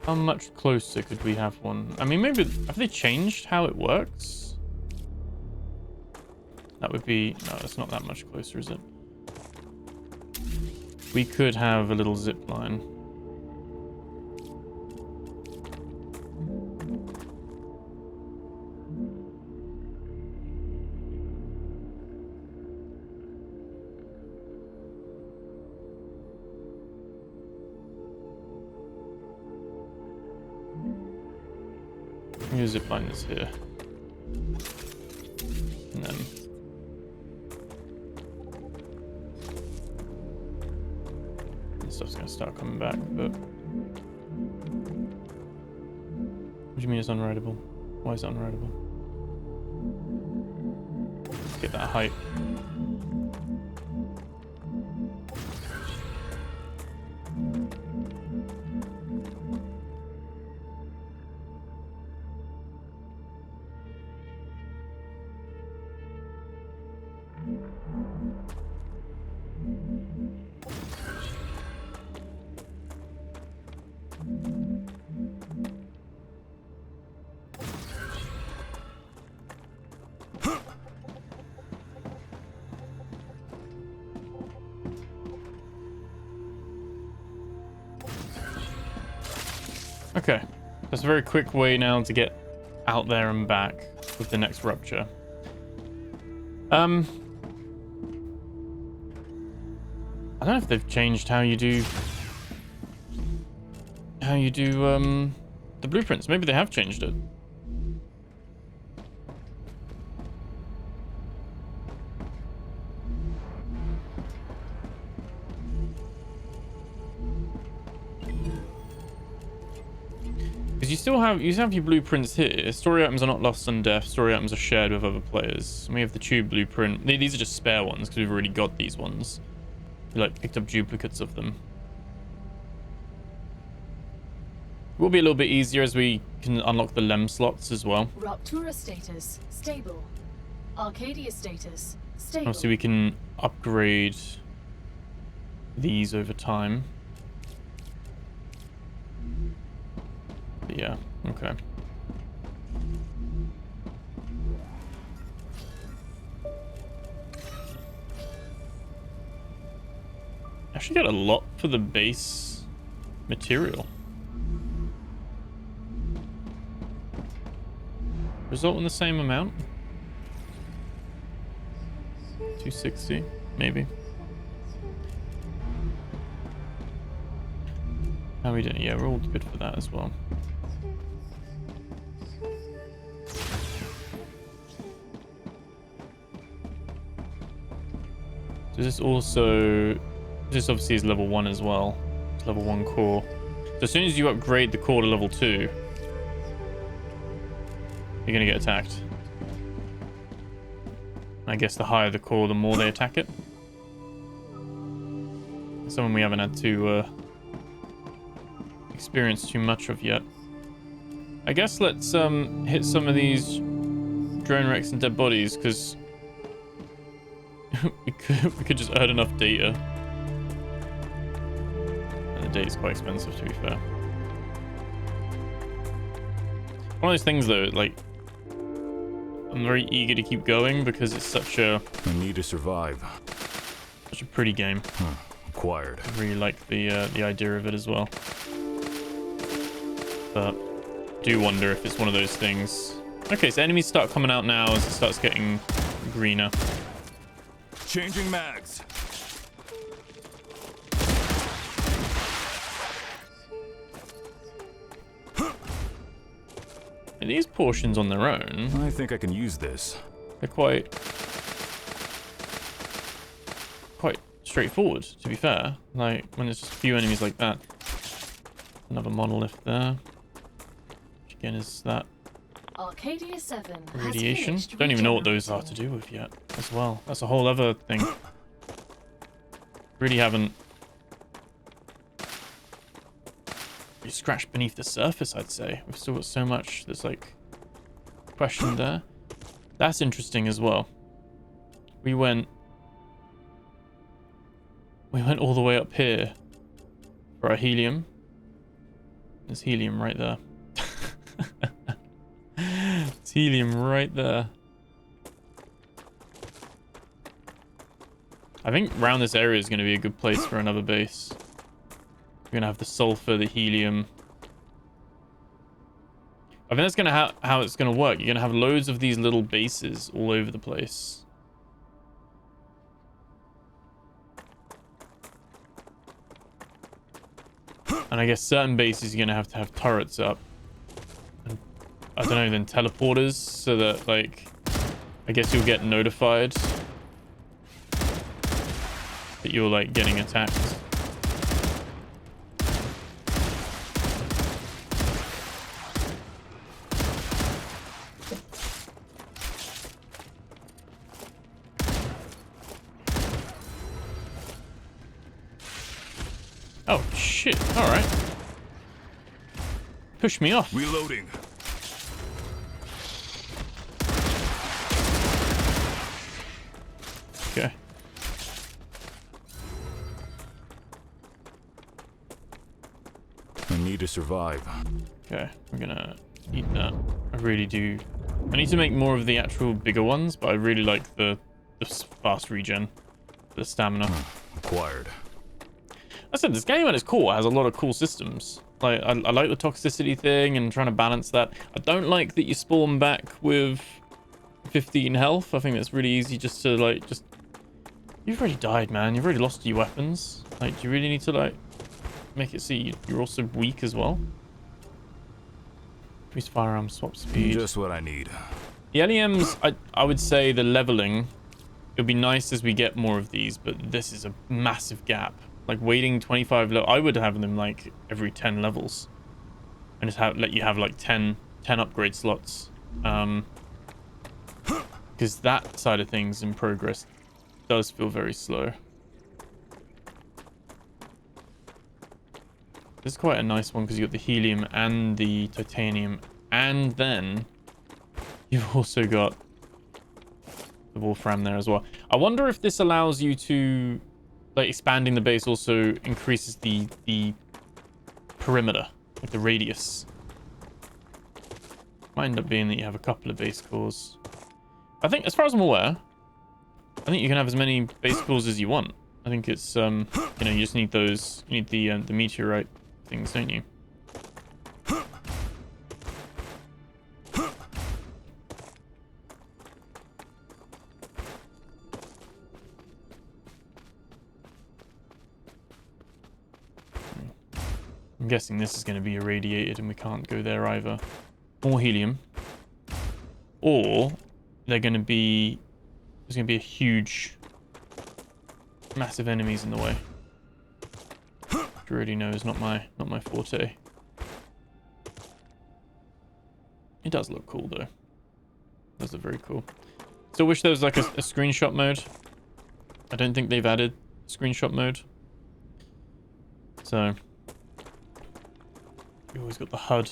How much closer could we have one? I mean, maybe... Have they changed how it works? That would be... No, that's not that much closer, is it? We could have a little zip line. Your zip line is here. And then this stuff's gonna start coming back, but what do you mean it's unrideable? Why is it unrideable? Let's get that height. Okay, that's a very quick way now to get out there and back with the next Rupture. I don't know if they've changed how you do the blueprints. Maybe they have changed it. Because you have your blueprints here. Story items are not lost on death. Story items are shared with other players. And we have the tube blueprint. These are just spare ones because we've already got these ones. We, like, picked up duplicates of them. There's a It will be a little bit easier as we can unlock the LEM slots as well. Rupture status stable. Arcadia status stable. Obviously, we can upgrade these over time. But yeah, okay. Actually get a lot for the base material. Result in the same amount? 260, maybe. How are we doing? Yeah, we're all good for that as well. So this also... This obviously is level 1 as well. It's level 1 core. So as soon as you upgrade the core to level 2, you're going to get attacked. I guess the higher the core, the more they attack it. Someone we haven't had to experience too much of yet. I guess let's hit some of these drone wrecks and dead bodies, because we could just earn enough data. And the data's quite expensive, to be fair. One of those things though, like, I'm very eager to keep going because it's such a... I need to survive. Such a pretty game. Acquired. I really like the idea of it as well. But do wonder if it's one of those things. Okay, so enemies start coming out now as it starts getting greener. Changing mags. These portions on their own, I think I can use this. they're quite straightforward, to be fair. Like, when there's just a few enemies like that. Another monolith there. Which again is that Arcadia 7 has radiation. finished Don't even know what those are to regenerating. do with yet as well. That's a whole other thing. Really haven't really scratched beneath the surface, I'd say. We've still got so much that's like questioned there. That's interesting as well. We went all the way up here for our helium. There's helium right there. It's helium right there. I think around this area is going to be a good place for another base. We're going to have the sulfur, the helium. I think that's going to how it's going to work. You're going to have loads of these little bases all over the place. And I guess certain bases you're going to have turrets up. And, I don't know, then teleporters, so that, like, I guess you'll get notified that you're, like, getting attacked. Oh, shit. All right. Push me off. Reloading. Okay. I need to survive. Okay, I'm gonna eat that. I really do. I need to make more of the actual bigger ones, but I really like the fast regen, the stamina. Acquired. I said this game at its core has a lot of cool systems. Like I like the toxicity thing and trying to balance that. I don't like that you spawn back with 15 health. I think that's really easy just to like you've already died, man. You've already lost your weapons. Like, do you really need to like make it so you're also weak as well? Increase firearm swap speed. Just what I need. The LEMs, I would say the leveling, it'll be nice as we get more of these, but this is a massive gap. Like waiting 25 level, I would have them like every 10 levels, and just let you have like 10 upgrade slots, because that side of things in progress does feel very slow. This is quite a nice one because you've got the helium and the titanium, and then you've also got the wolfram there as well. I wonder if this allows you to, like, expanding the base also increases the perimeter, like the radius. Might end up being that you have a couple of base cores. I think, as far as I'm aware, I think you can have as many base cores as you want. I think it's, you know, you just need those, you need the meteorite things, don't you? I'm guessing this is going to be irradiated and we can't go there either. More helium. Or they're going to be... there's going to be a huge... massive enemies in the way. Which I already know is not my forte. It does look cool though. Those are very cool. Still wish there was like a screenshot mode. I don't think they've added screenshot mode. So... we always got the HUD.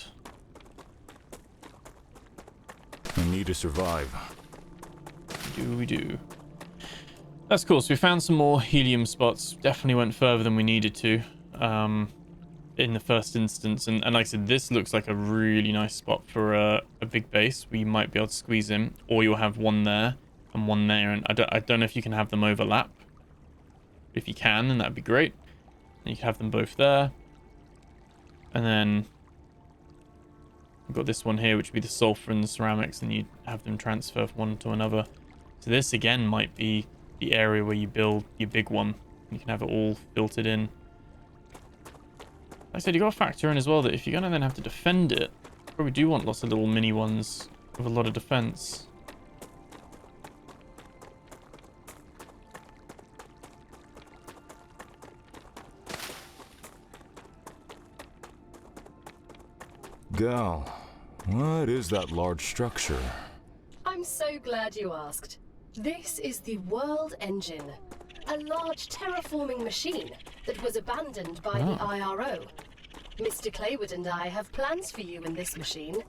I need to survive. We do. That's cool. So we found some more helium spots. Definitely went further than we needed to in the first instance. And like I said, this looks like a really nice spot for a big base where you might be able to squeeze in. Or you'll have one there and one there. And I don't know if you can have them overlap. If you can, then that'd be great. And you can have them both there. And then we've got this one here, which would be the sulfur and the ceramics, and you have them transfer from one to another. So this again might be the area where you build your big one. You can have it all filtered in. Like I said, you got to factor in as well that if you're going to then have to defend it, you probably do want lots of little mini ones with a lot of defense. Gal, what is that large structure? I'm so glad you asked. This is the World Engine, a large terraforming machine that was abandoned by the IRO. Mr. Claywood and I have plans for you in this machine.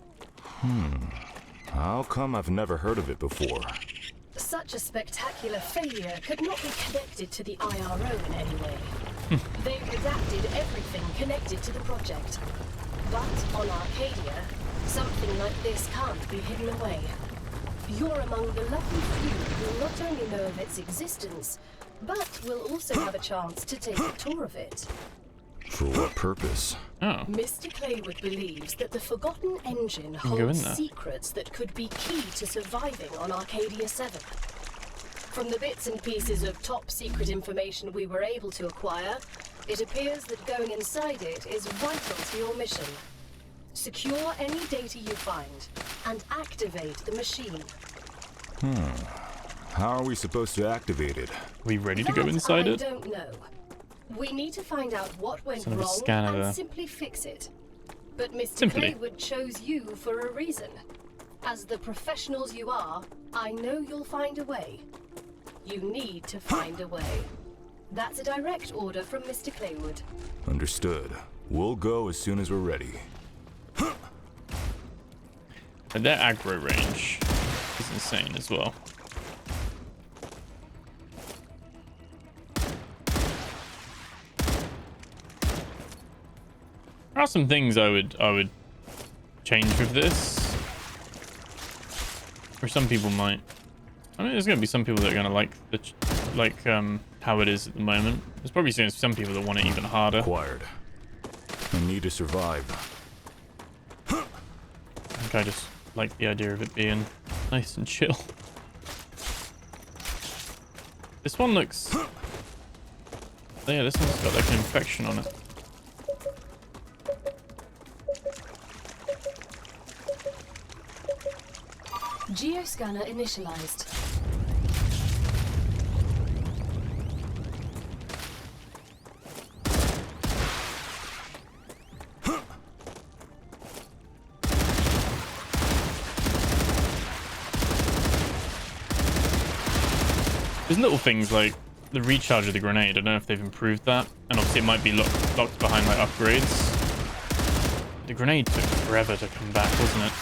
How come I've never heard of it before? Such a spectacular failure could not be connected to the IRO in any way. They redacted everything connected to the project. But on Arcadia, something like this can't be hidden away. You're among the lucky few who not only know of its existence, but will also have a chance to take a tour of it. For what purpose? Oh. Mr. Claywood believes that the Forgotten Engine go in holds there. secrets that could be key to surviving on Arcadia 7. From the bits and pieces of top-secret information we were able to acquire, it appears that going inside it is vital to your mission. Secure any data you find, and activate the machine. How are we supposed to activate it? Are we ready to go inside it? I don't know. We need to find out what went Sort of a wrong scanner and there. simply fix it. But Mr. Simply. Claywood chose you for a reason. As the professionals you are, I know you'll find a way. You need to find a way. That's a direct order from Mr. Claywood. Understood. We'll go as soon as we're ready. And their aggro range is insane as well. There are some things I would change with this. Or some people might. I mean, there's gonna be some people that are gonna like how it is at the moment. There's probably some people that want it even harder. Acquired. I need to survive. I think I just like the idea of it being nice and chill. This one looks... oh yeah, this one's got like an infection on it. Geoscanner initialized. There's little things like the recharge of the grenade. I don't know if they've improved that. And obviously it might be locked behind like upgrades. The grenade took forever to come back, wasn't it?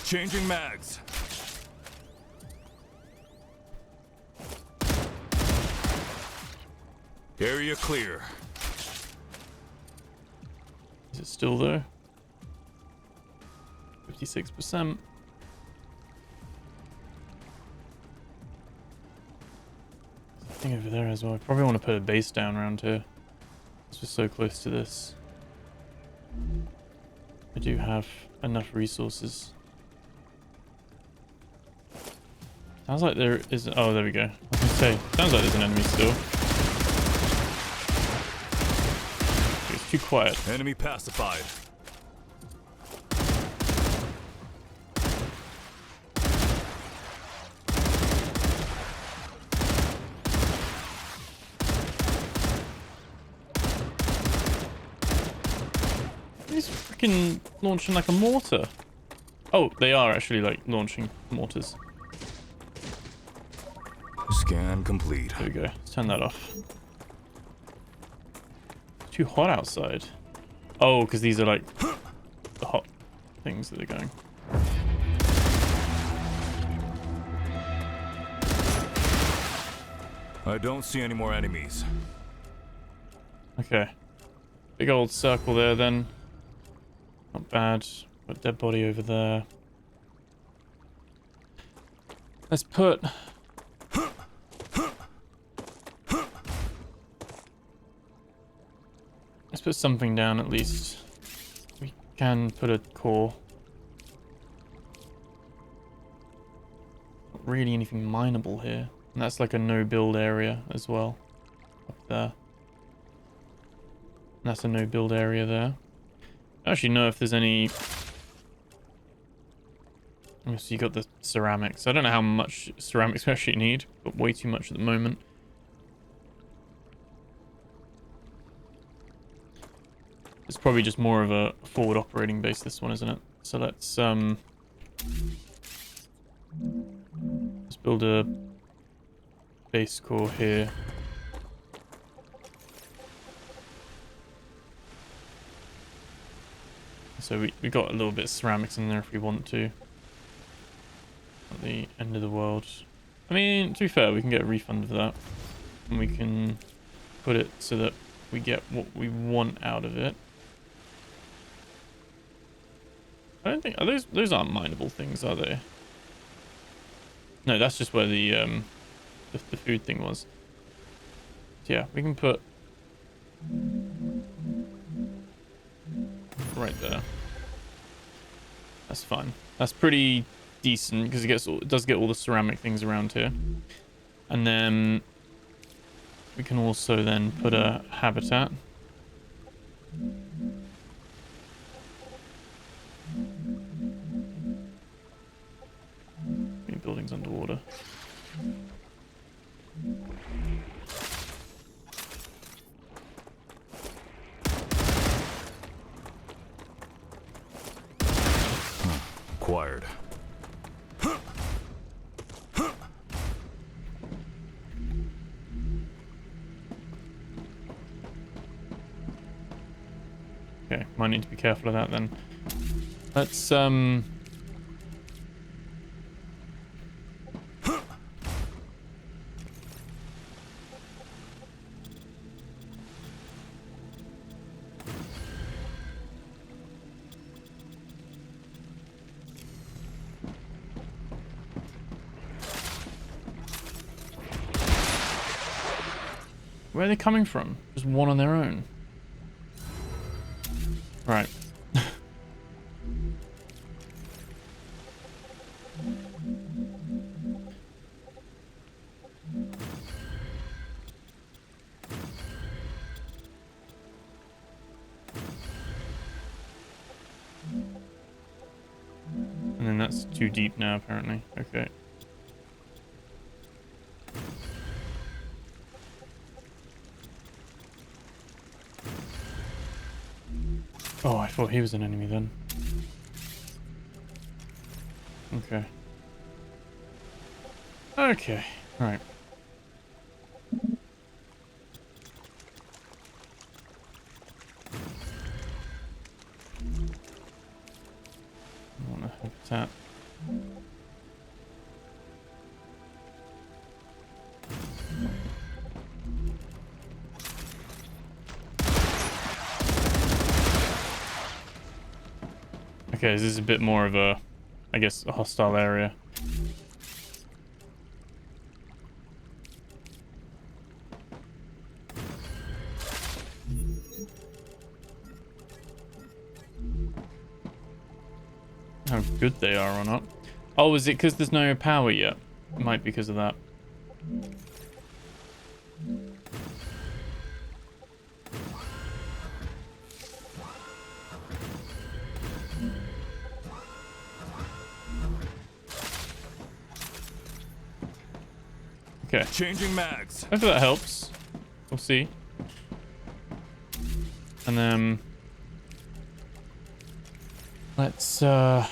Changing mags. Area clear. Is it still there? 56%. Thing over there as well. I probably want to put a base down around here. It's just so close to this. I do have enough resources. Sounds like there is. Oh, there we go. I was gonna say, sounds like there's an enemy still. It's too quiet. Enemy pacified. He's freaking launching like a mortar. Oh, they are actually like launching mortars. Scan complete. There we go. Let's turn that off. It's too hot outside. Oh, because these are like the hot things that are going. I don't see any more enemies. Okay. Big old circle there then. Not bad. Got a dead body over there. Let's put... Let's put something down at least. We can put a core. Not really anything mineable here. And that's like a no build area as well. Up there. And that's a no build area there. I don't actually know if there's any... Oh, so you got the ceramics. I don't know how much ceramics we actually need, but way too much at the moment. It's probably just more of a forward operating base, this one, isn't it? So let's build a base core here. So we got a little bit of ceramics in there if we want to. At the end of the world. I mean, to be fair, we can get a refund for that. And we can put it so that we get what we want out of it. I don't think... Are those aren't mineable things, are they? No, that's just where the food thing was. So yeah, we can put... right there. That's fine. That's pretty decent because it does get all the ceramic things around here. And then we can also then put a habitat. Buildings underwater. Acquired. Okay, might need to be careful of that then. Let's where are they coming from? Just one on their own. Right. And then that's too deep now, apparently. Okay. Oh, I thought he was an enemy then. Okay. Okay, right. I want a habitat. Okay, this is a bit more of a, I guess, a hostile area. How good they are or not. Oh, is it because there's no power yet? It might be because of that. Okay. Changing mags. Hopefully that helps. We'll see. And then let's put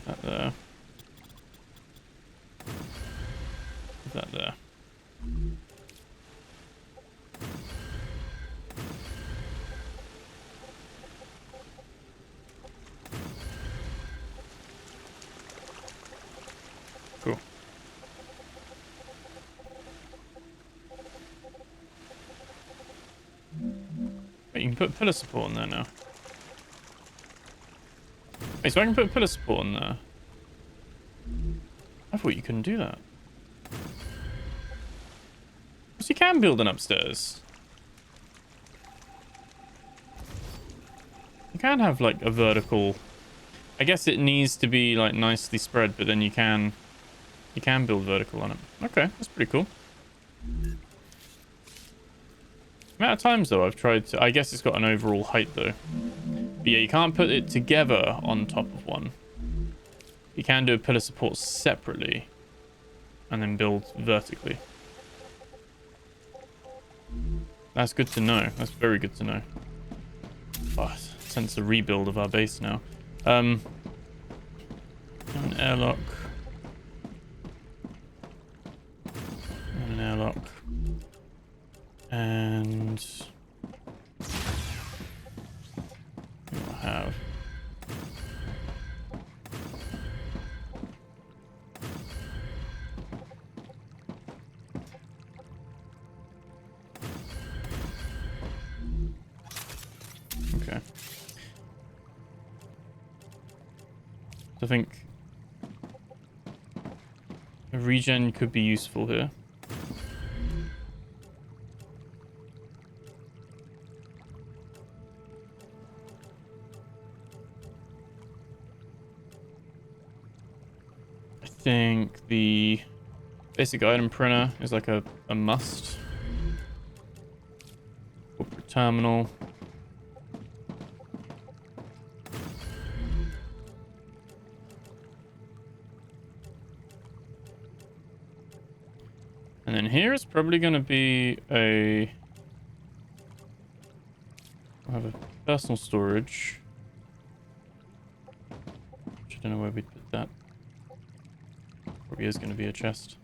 that there. Put that there. Cool. Wait, you can put pillar support in there now. Wait, so I can put pillar support in there? I thought you couldn't do that. Because you can build an upstairs. You can have like a vertical. I guess it needs to be like nicely spread, but then you can build vertical on it. Okay, that's pretty cool. The amount of times though I've tried to, I guess it's got an overall height though. But yeah, you can't put it together on top of one. You can do a pillar support separately and then build vertically. That's good to know. That's very good to know. Oh, sense a rebuild of our base now. An airlock. And an airlock. And what I have. Okay. So I think a regen could be useful here. I think the basic item printer is like a must. Corporate terminal. And then here is probably going to be a... I'll have a personal storage. Which I don't know where we'd put that. Probably is going to be a chest.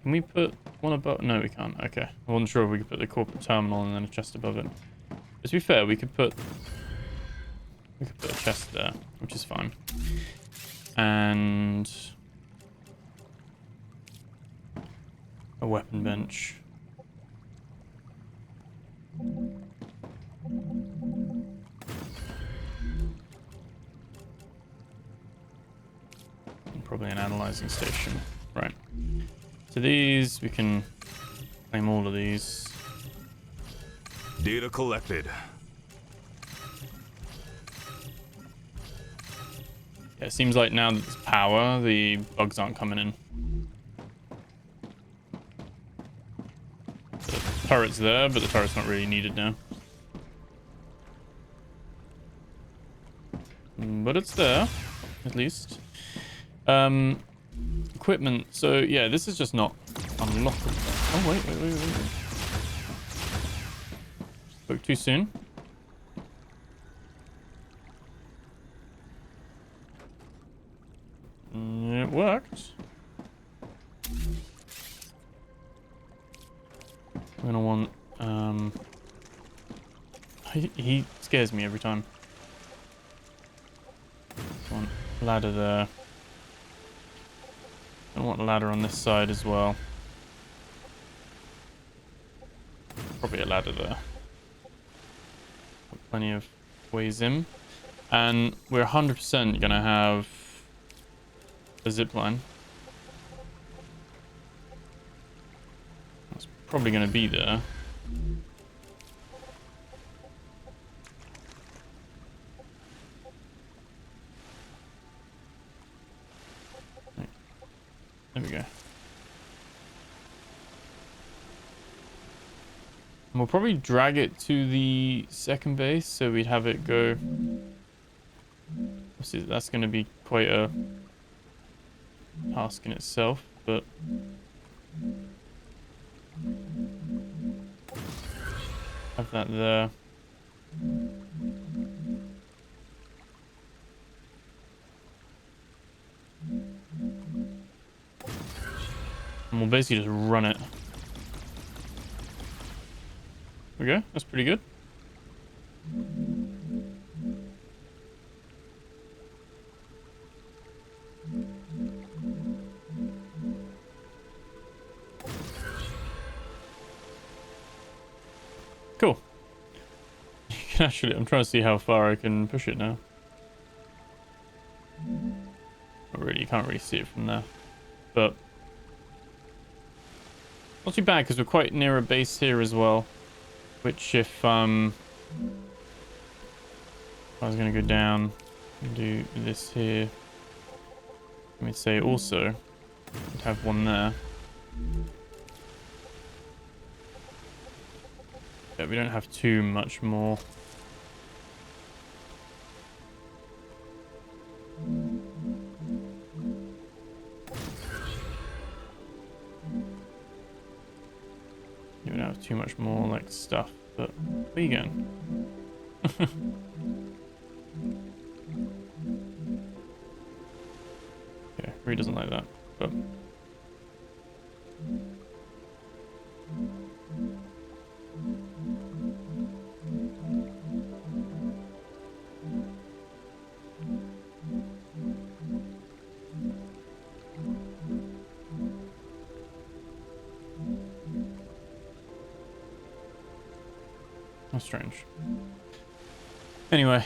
Can we put one above? No, we can't. Okay. I wasn't sure if we could put the corporate terminal and then a chest above it. But to be fair, we could put a chest there, which is fine. And a weapon bench. And probably an analyzing station. Right. So these, we can claim all of these. Data collected. Yeah, it seems like now that there's power, the bugs aren't coming in. The turret's there, but the turret's not really needed now. But it's there, at least. Equipment. So, yeah, this is just not unlockable. Oh, wait. Spoke too soon. It worked. I'm gonna want, he scares me every time. Want ladder there. I want a ladder on this side as well. Probably a ladder there. Plenty of ways in. And we're 100% gonna have a zip line. That's probably gonna be there. There we go. And we'll probably drag it to the second base, so we'd have it go. Obviously, that's going to be quite a task in itself, but have that there. And we'll basically just run it. There we go. That's pretty good. Cool. You can actually, I'm trying to see how far I can push it now. Not really, you can't really see it from there. But not too bad, because we're quite near a base here as well. Which if I was going to go down and do this here, let me say also, we'd have one there. Yeah, we don't have too much more. You don't have too much more like stuff, but where you going? Okay, really doesn't like that, but that's strange. Anyway.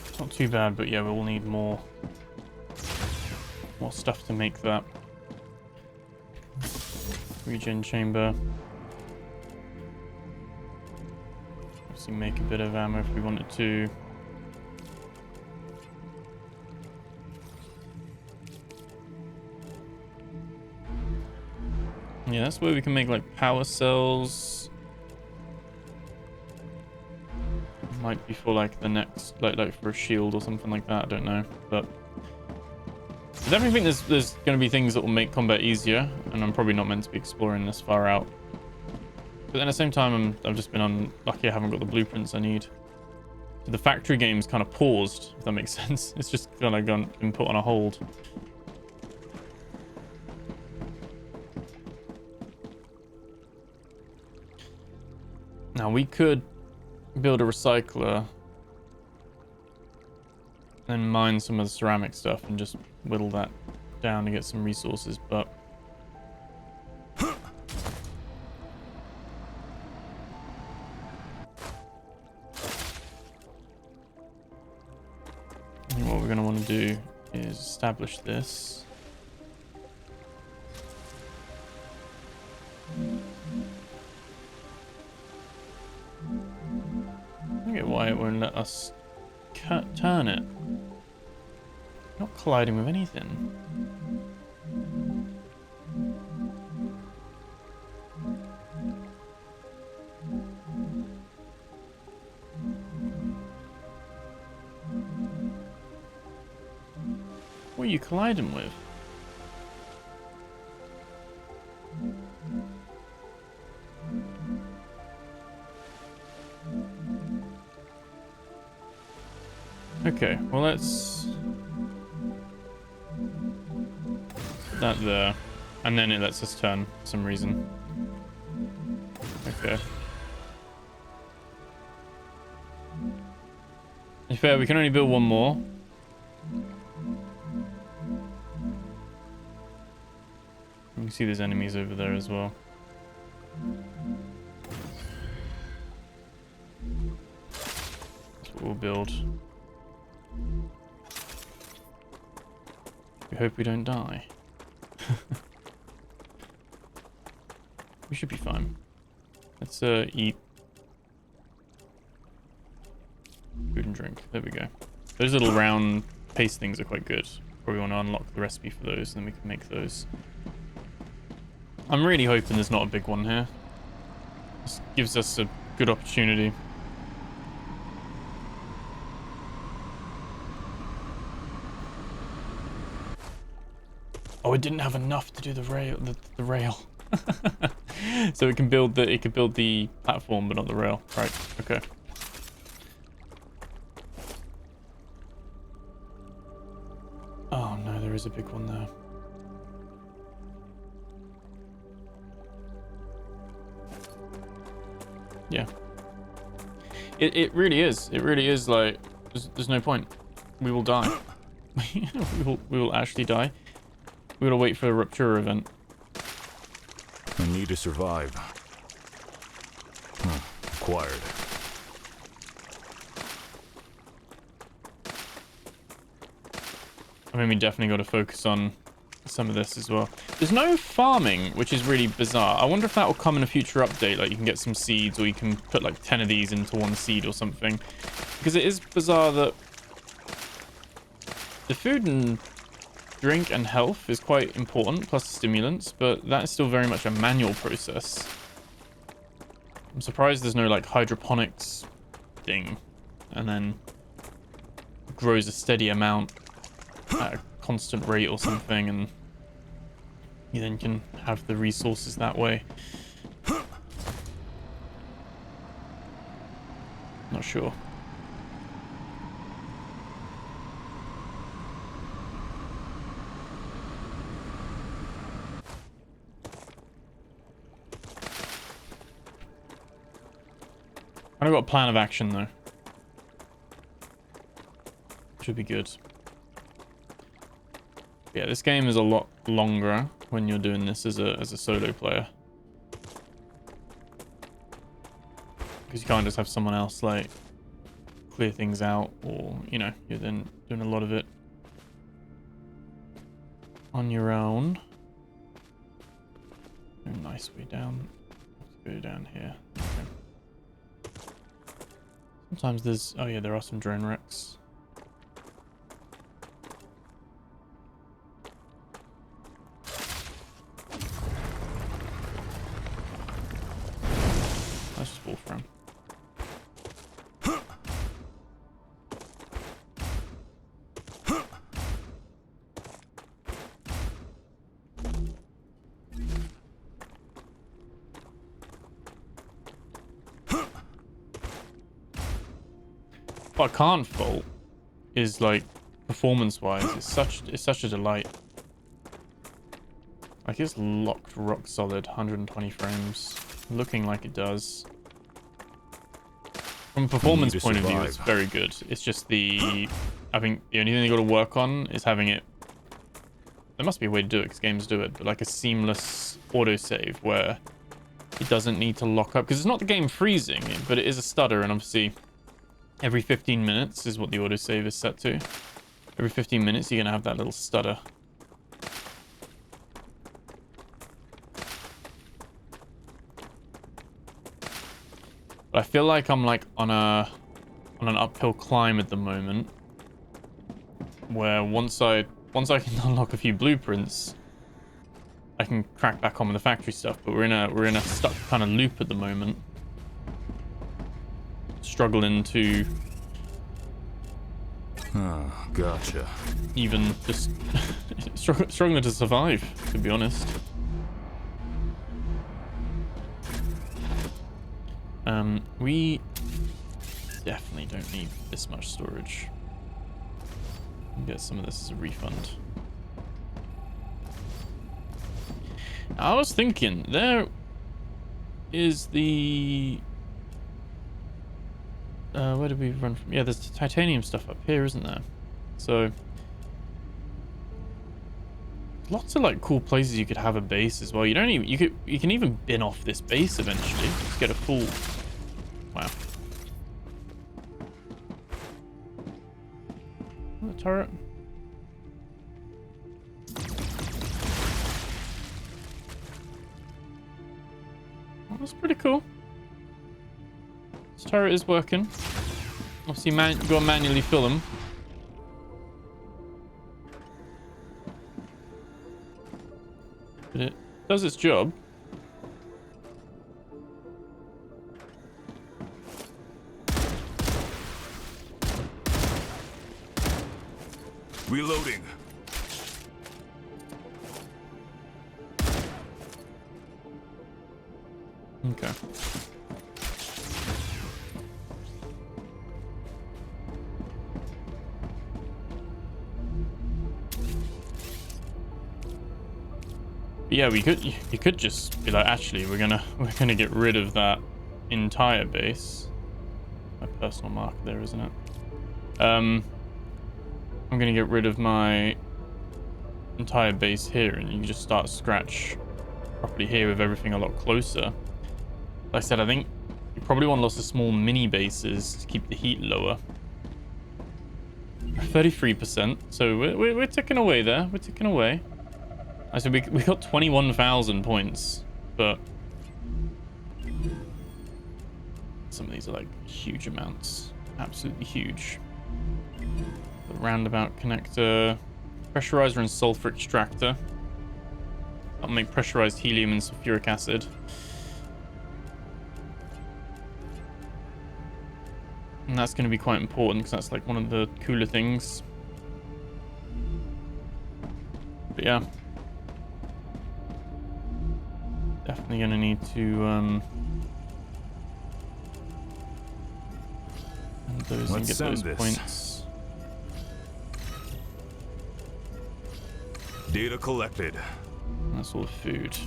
It's not too bad, but yeah, we'll need more stuff to make that. Regen chamber. Obviously make a bit of ammo if we wanted to. Yeah, that's where we can make like power cells. Might be for like the next, like for a shield or something like that. I don't know, but I definitely think there's going to be things that will make combat easier, and I'm probably not meant to be exploring this far out. But then at the same time, I've just been unlucky. I haven't got the blueprints I need. So the factory game's kind of paused, if that makes sense. It's just kind of been put on a hold. Now we could build a recycler, then mine some of the ceramic stuff and just whittle that down to get some resources, but I think what we're going to want to do is establish this. I get why it won't let us turn it. Not colliding with anything. What are you colliding with? Okay, well let's put that there, and then it lets us turn for some reason. Okay. To be fair, we can only build one more. You can see there's enemies over there as well. That's what we'll build. We hope we don't die. We should be fine. Let's eat food and drink. There we go. Those little round paste things are quite good. Probably want to unlock the recipe for those, and then we can make those. I'm really hoping there's not a big one here. This gives us a good opportunity. Oh, it didn't have enough to do the rail. The rail. So it can build the platform, but not the rail. Right. Okay. Oh no, there is a big one there. Yeah. It really is. It really is like there's no point. We will die. we will actually die. We gotta wait for a Rupture event. I need to survive. Acquired. I mean, we definitely got to focus on some of this as well. There's no farming, which is really bizarre. I wonder if that will come in a future update. Like, you can get some seeds, or you can put like 10 of these into one seed or something. Because it is bizarre that the food and drink and health is quite important, plus stimulants, but that is still very much a manual process. I'm surprised there's no like hydroponics thing, and then grows a steady amount at a constant rate or something, and you then can have the resources that way. Not sure. I've got a plan of action though. Should be good. Yeah, this game is a lot longer when you're doing this as a solo player. Because you can't just have someone else like clear things out, or you know, you're then doing a lot of it on your own. Oh, nice way down. Let's go down here. Okay. Sometimes there's... Oh yeah, there are some drone wrecks. Let's just fall for him. What I can't fault is like performance-wise, it's such a delight. Like it's locked rock solid, 120 frames, looking like it does. From a performance point of view, it's very good. It's just I think the only thing you got to work on is having it. There must be a way to do it because games do it, but like a seamless autosave where it doesn't need to lock up, because it's not the game freezing, but it is a stutter, and obviously every 15 minutes is what the autosave is set to. Every 15 minutes you're gonna have that little stutter. But I feel like I'm like on an uphill climb at the moment, where once I can unlock a few blueprints, I can crack back on with the factory stuff. But we're in a stuck kind of loop at the moment, Oh, gotcha. Even just struggling to survive, to be honest. We definitely don't need this much storage. Get some of this as a refund. I was thinking there is the where did we run from? Yeah, there's the titanium stuff up here, isn't there? So lots of like cool places you could have a base as well. You don't even you can even bin off this base eventually. Just get a full wow. The turret. Oh, that's pretty cool. This turret is working. Obviously, you got to manually fill them. But it does its job. Reloading. Okay. But yeah, you could just be like, actually, we're gonna get rid of that entire base. My personal marker there, isn't it? I'm gonna get rid of my entire base here, and you can just start scratch properly here with everything a lot closer. Like I said, I think you probably want lots of small mini bases to keep the heat lower. 33%, so we're ticking away there. We're ticking away. I said we got 21,000 points, but some of these are like huge amounts, absolutely huge. The roundabout connector, pressurizer and sulfur extractor. That'll make pressurized helium and sulfuric acid. And that's going to be quite important because that's like one of the cooler things. But yeah. Definitely going to need to and those and get those points. Data collected. That's all the food.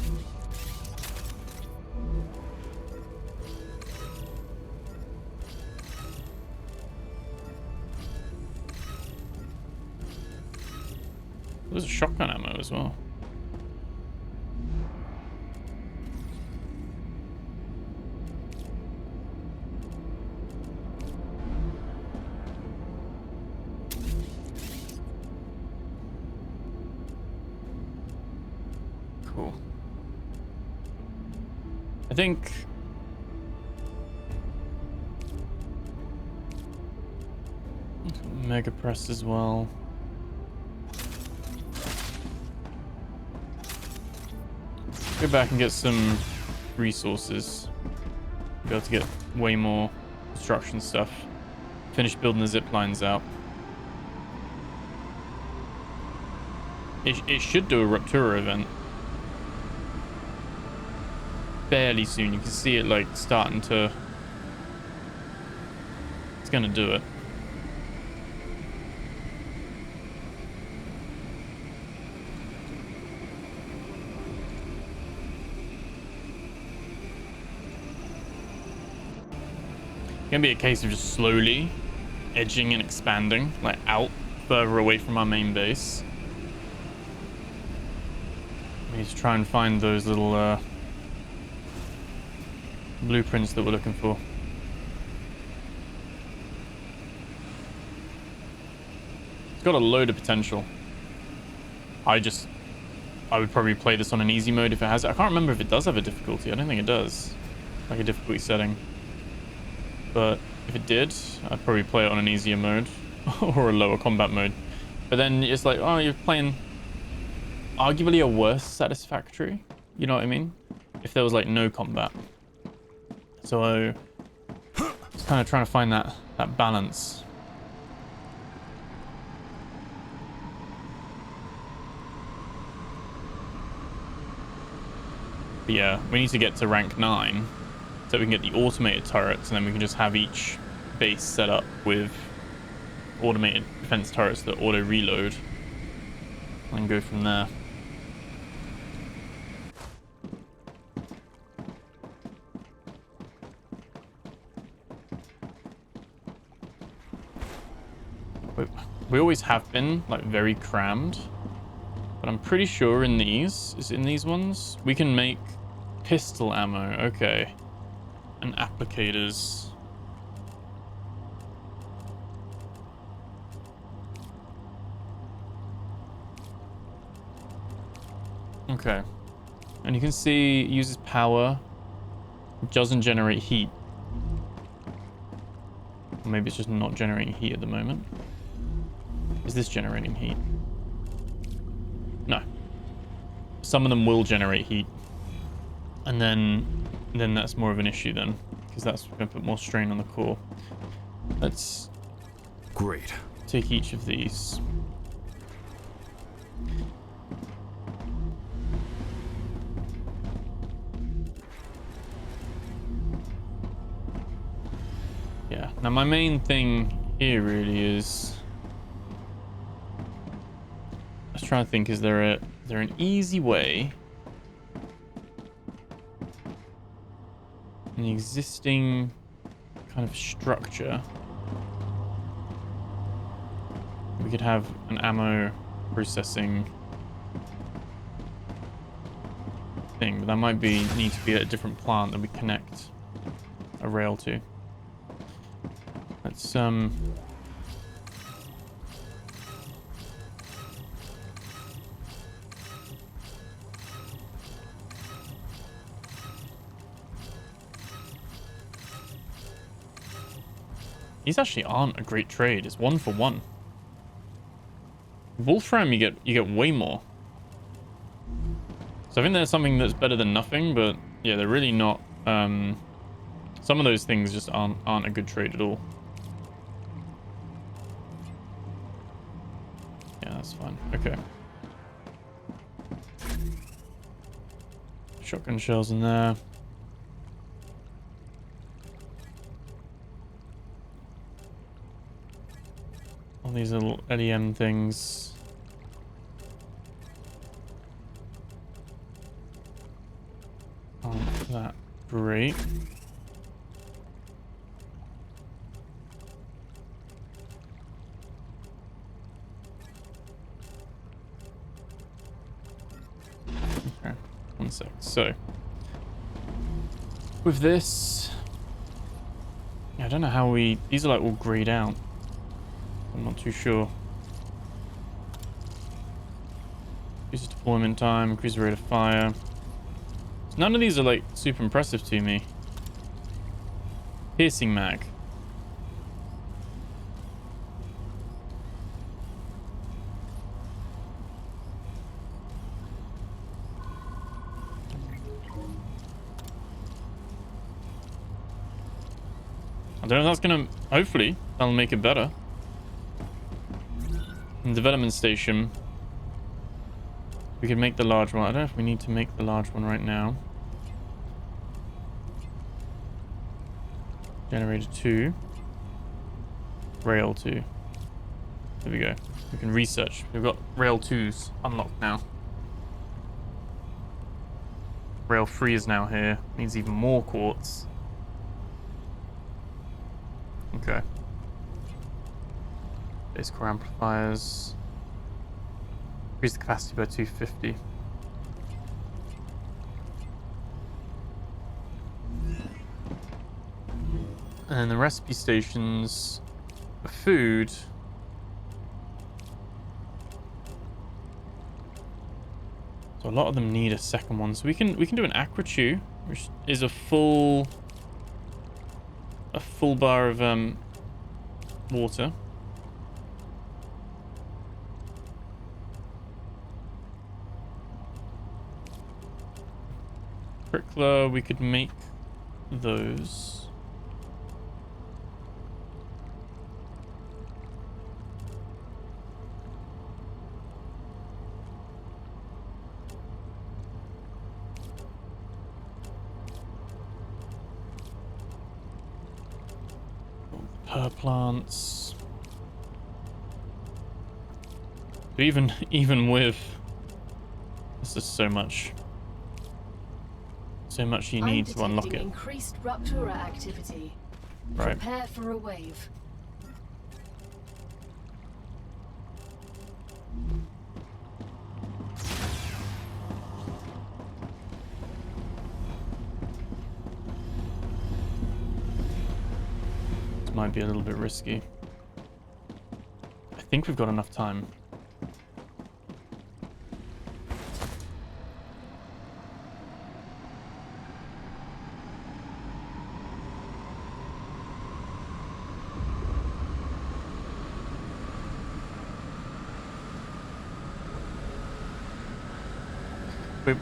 There's a shotgun ammo as well. Cool. I think Mega Press as well. Go back and get some resources. Be able to get way more construction stuff. Finish building the zip lines out. It should do a Rupture event fairly soon. You can see it like starting to. It's gonna do it. Gonna be a case of just slowly edging and expanding, like out further away from our main base. We need to try and find those little blueprints that we're looking for. It's got a load of potential. I would probably play this on an easy mode if it has it. I can't remember if it does have a difficulty. I don't think it does. Like a difficulty setting. But if it did, I'd probably play it on an easier mode or a lower combat mode. But then it's like, oh, you're playing arguably a worse satisfactory. You know what I mean? If there was like no combat. So it's kind of trying to find that balance. But yeah, we need to get to rank 9 so we can get the automated turrets, and then we can just have each base set up with automated defense turrets that auto reload and go from there. We always have been like very crammed, but I'm pretty sure in these ones we can make pistol ammo. Okay, and applicators. Okay, and you can see it uses power, it doesn't generate heat. Or maybe it's just not generating heat at the moment. Is this generating heat? No. Some of them will generate heat. And then that's more of an issue then, because that's going to put more strain on the core. Let's Great. take each of these. Yeah. Now my main thing here really is, I was trying to think, is there an easy way in the existing kind of structure we could have an ammo processing thing, but that might need to be at a different plant that we connect a rail to. Let's these actually aren't a great trade. It's 1 for 1. Wolfram, you get way more. So I think there's something that's better than nothing, but yeah, they're really not. Some of those things just aren't a good trade at all. Yeah, that's fine. Okay. Shotgun shells in there. All these little LEM things. Aren't that great. Okay, 1 sec. So, with this, I don't know how these are like all grayed out. I'm not too sure. Increases deployment time, increases rate of fire. So none of these are like super impressive to me. Piercing mag. I don't know if that's gonna, hopefully that'll make it better. In development station, we could make the large one. I don't know if we need to make the large one right now. Generator 2. Rail 2. There we go. We can research. We've got rail 2s unlocked now. Rail 3 is now here. Needs even more quartz. Okay. Base core amplifiers. Increase the capacity by 250. And then the recipe stations for food. So a lot of them need a second one. So we can do an aqua chew, which is a full bar of water. Prickler, we could make those. Per plants. Even with this is so much you need to unlock it. Increased Rupture activity. Right. Prepare for a wave. This might be a little bit risky. I think we've got enough time.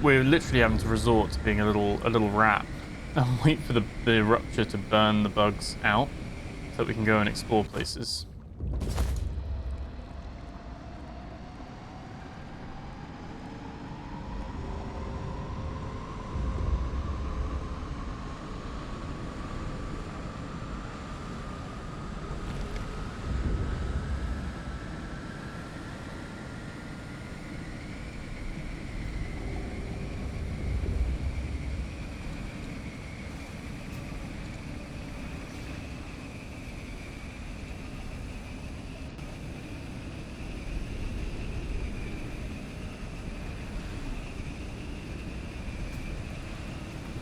We're literally having to resort to being a little rat and wait for the rupture to burn the bugs out so that we can go and explore places.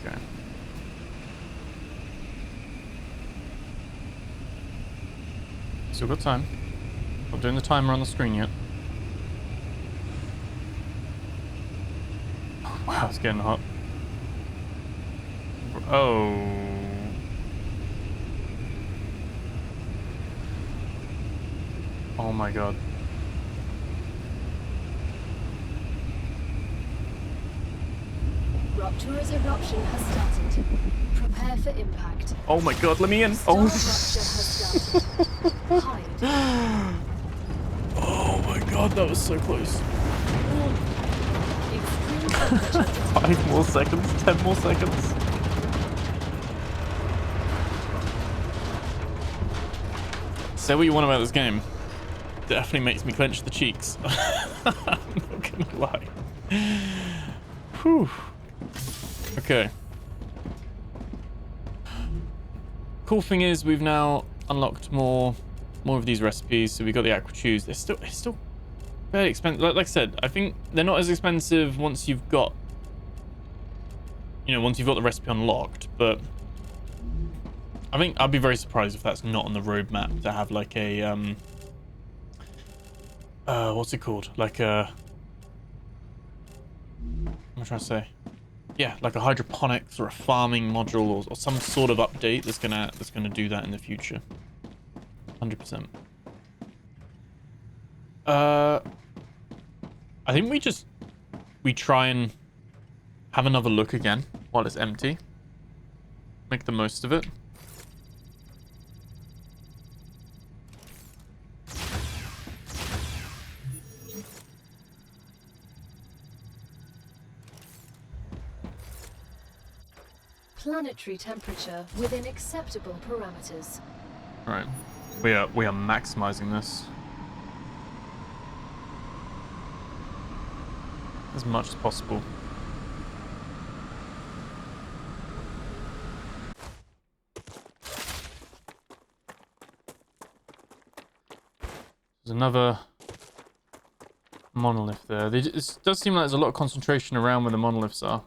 Okay. Still got time. Not doing the timer on the screen yet. Wow, it's getting hot. Oh. Oh my god. Rupture's eruption has started. Prepare for impact. Oh my god, let me in. Oh. Oh. Oh my god, that was so close. 5 more seconds, 10 more seconds. Say what you want about this game. Definitely makes me clench the cheeks. I'm not gonna lie. Whew. Okay. Cool thing is we've now unlocked more of these recipes. So we got the aqua chews. It's still fairly expensive. Like I said, I think they're not as expensive once you've got, once you've got the recipe unlocked. But I think I'd be very surprised if that's not on the roadmap to have like a what's it called? Like a, what am I trying to say? Yeah, like a hydroponics or a farming module or some sort of update that's gonna do that in the future. 100%. I think we try and have another look again while it's empty. Make the most of it. Planetary temperature within acceptable parameters. Right. We are maximizing this as much as possible. There's another monolith there. It does seem like there's a lot of concentration around where the monoliths are.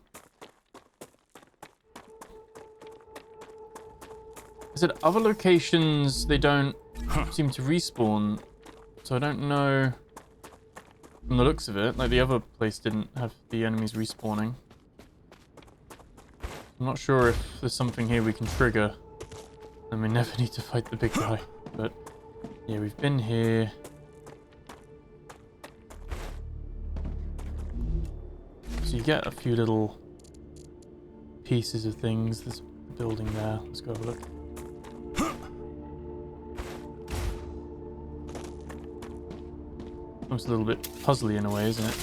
Is it other locations they don't seem to respawn? So I don't know from the looks of it. Like the other place didn't have the enemies respawning. I'm not sure if there's something here we can trigger. And we never need to fight the big guy. But yeah, we've been here. So you get a few little pieces of things. There's a building there. Let's go have a look. Almost a little bit puzzly in a way, isn't it?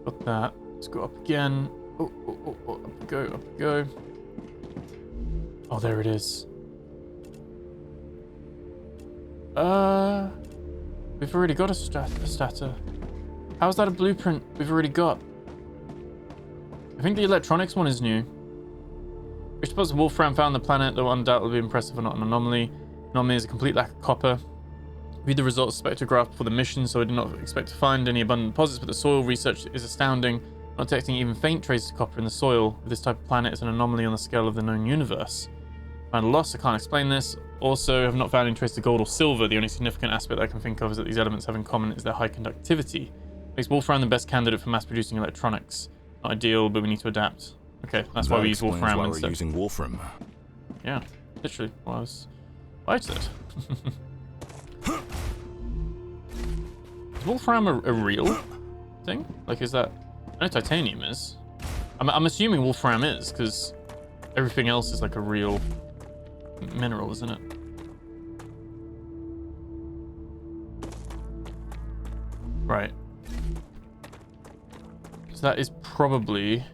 Got that. Let's go up again. Oh, up we go, up we go. Oh, there it is. We've already got a stator. How is that a blueprint we've already got? I think the electronics one is new. Which supposed Wolfram found the planet that will undoubtedly be impressive or not an anomaly. Anomaly is a complete lack of copper. Read the results spectrograph for the mission, so I did not expect to find any abundant deposits, but the soil research is astounding. Not detecting even faint traces of copper in the soil. With this type of planet, it's an anomaly on the scale of the known universe. Found a loss, I can't explain this. Also, have not found any traces of gold or silver. The only significant aspect I can think of is that these elements have in common is their high conductivity. Makes Wolfram the best candidate for mass-producing electronics. Not ideal, but we need to adapt. Okay, that's why we use Wolfram why instead. we're using Wolfram. Yeah, literally. Why I said. Is Wolfram a real thing? Like, is that... I know titanium is. I'm assuming Wolfram is, because everything else is like a real mineral, isn't it? Right. So that is probably...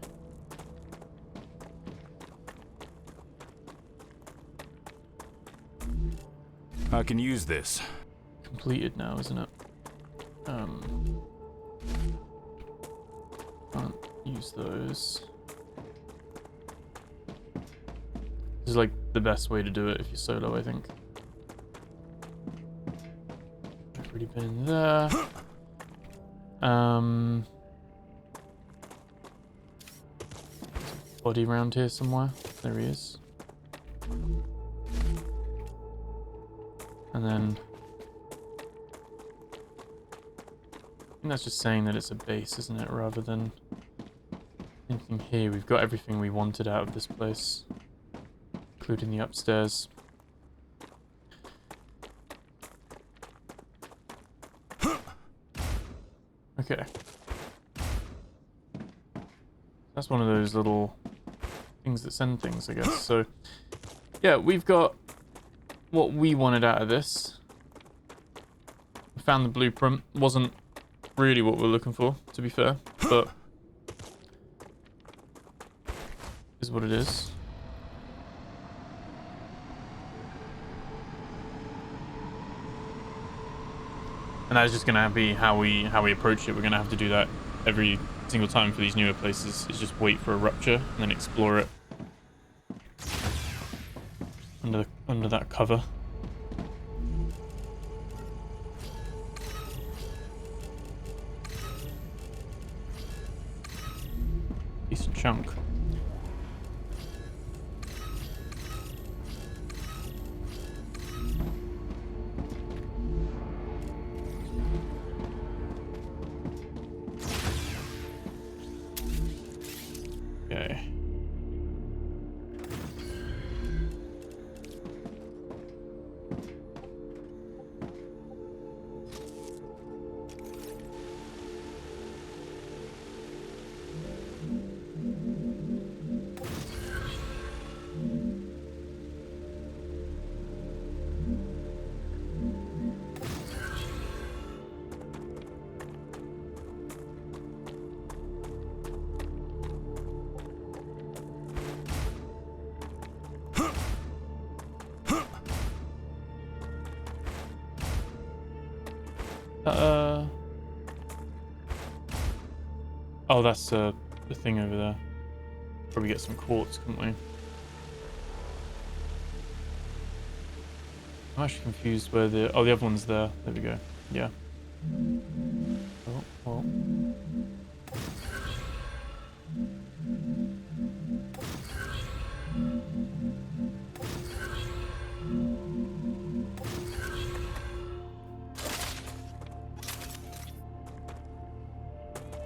I can use this. completed now, isn't it? Can't use those. This is like the best way to do it if you're solo, I think. I've already been in there. Body around here somewhere. There he is. And then I think that's just saying that it's a base, isn't it? Rather than anything here. We've got everything we wanted out of this place, including the upstairs. Okay. That's one of those little things that send things, I guess. So, yeah, we've got what we wanted out of this. We found the blueprint. Wasn't really what we're looking for, to be fair, but is what it is. And that is just gonna be how we approach it. We're gonna have to do that every single time for these newer places. Is just wait for a rupture and then explore it under that cover. Decent chunk. Okay. Oh, that's the thing over there. Probably get some quartz, couldn't we? I'm actually confused where the... Oh, the other one's there. There we go. Yeah. Oh, well.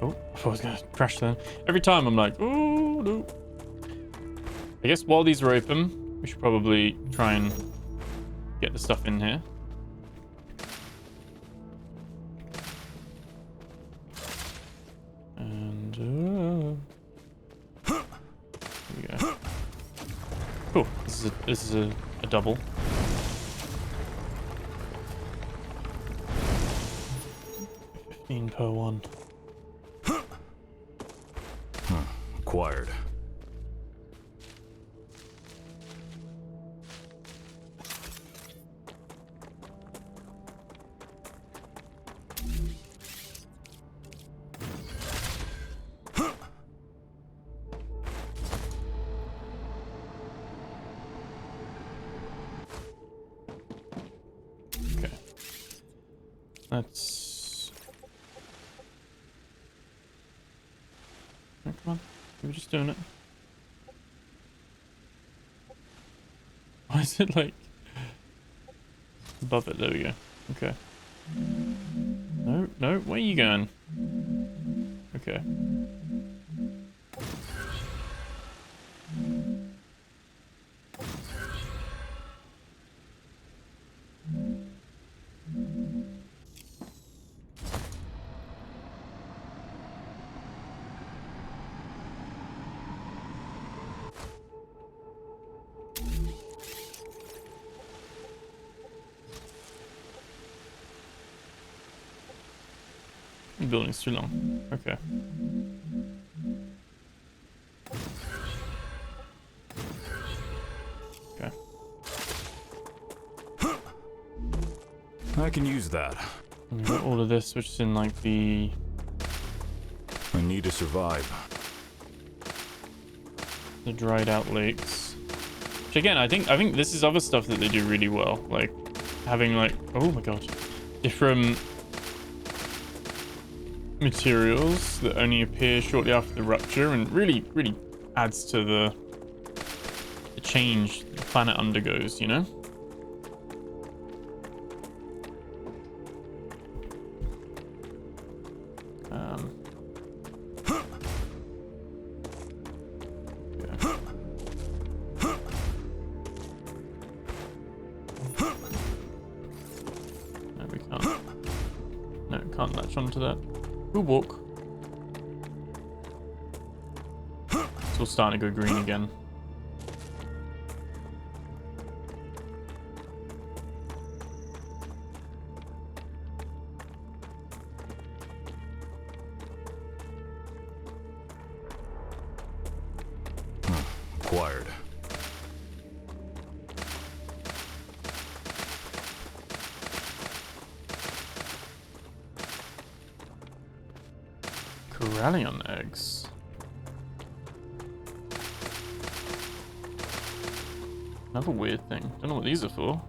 Oh, I thought I was gonna crash then. Every time I'm like, oh no. I guess while these are open, we should probably try and get the stuff in here. And here we go. Cool. This is a double. $15 per one. Acquired. Okay. Let's... Oh, come on. We're just doing it. Why is it like... above it? There we go. Okay. No, no. Where are you going? Okay. The building's too long. Okay. Okay. I can use that. And we've got all of this, which is in like the... I need to survive. the dried out lakes. Which again, I think this is other stuff that they do really well. Like having like, oh my god, different materials that only appear shortly after the rupture, and really adds to the change the planet undergoes, you know? No, we can't. No, can't latch onto that. We'll walk. It's all starting to go green again. Acquired. Corellion eggs. Another weird thing. Don't know what these are for.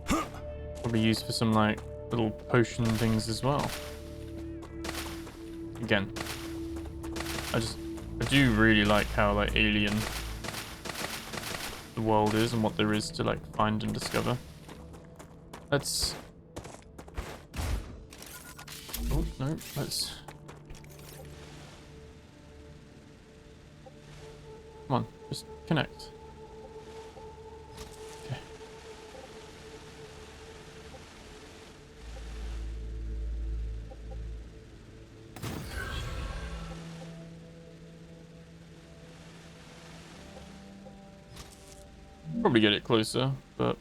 Probably used for some like little potion things as well. Again, I do really like how like alien the world is and what there is to like find and discover. Let's... oh no, let's... come on, just connect. Okay. Probably get it closer, but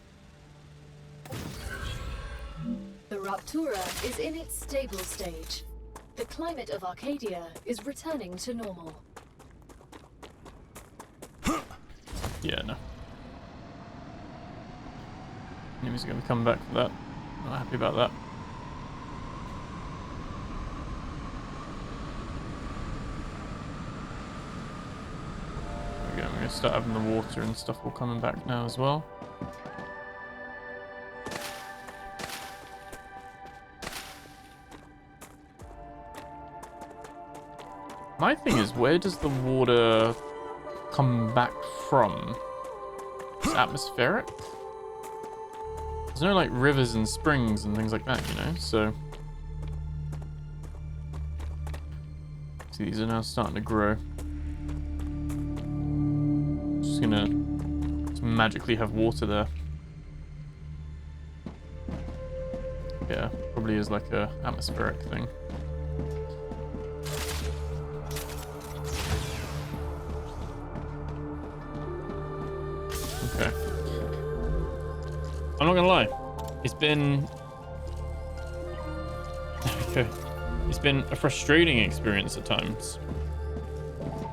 The Rupture is in its stable stage. The climate of Arcadia is returning to normal. yeah, no. Enemies are going to come back for that. Not happy about that. There we go. We're going to start having the water and stuff all coming back now as well. My thing is, where does the water come back from? It's atmospheric? There's no like rivers and springs and things like that, you know, so... see, these are now starting to grow. Just gonna magically have water there. Yeah, probably is like a atmospheric thing. Okay. I'm not gonna lie. It's been... there we go. It's been a frustrating experience at times,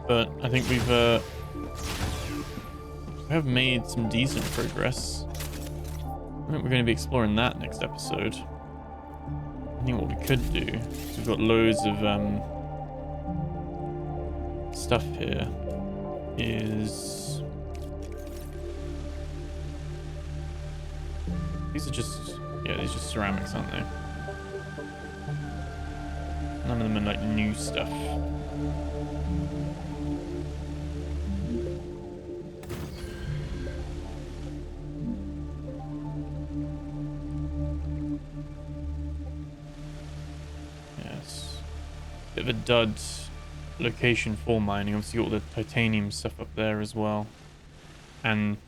but I think we have made some decent progress. I think we're going to be exploring that next episode. I think what we could do is we've got loads of stuff here. Is these are just these are just ceramics, aren't they? None of them are like new stuff. Yes. Bit of a dud location for mining. Obviously got all the titanium stuff up there as well. And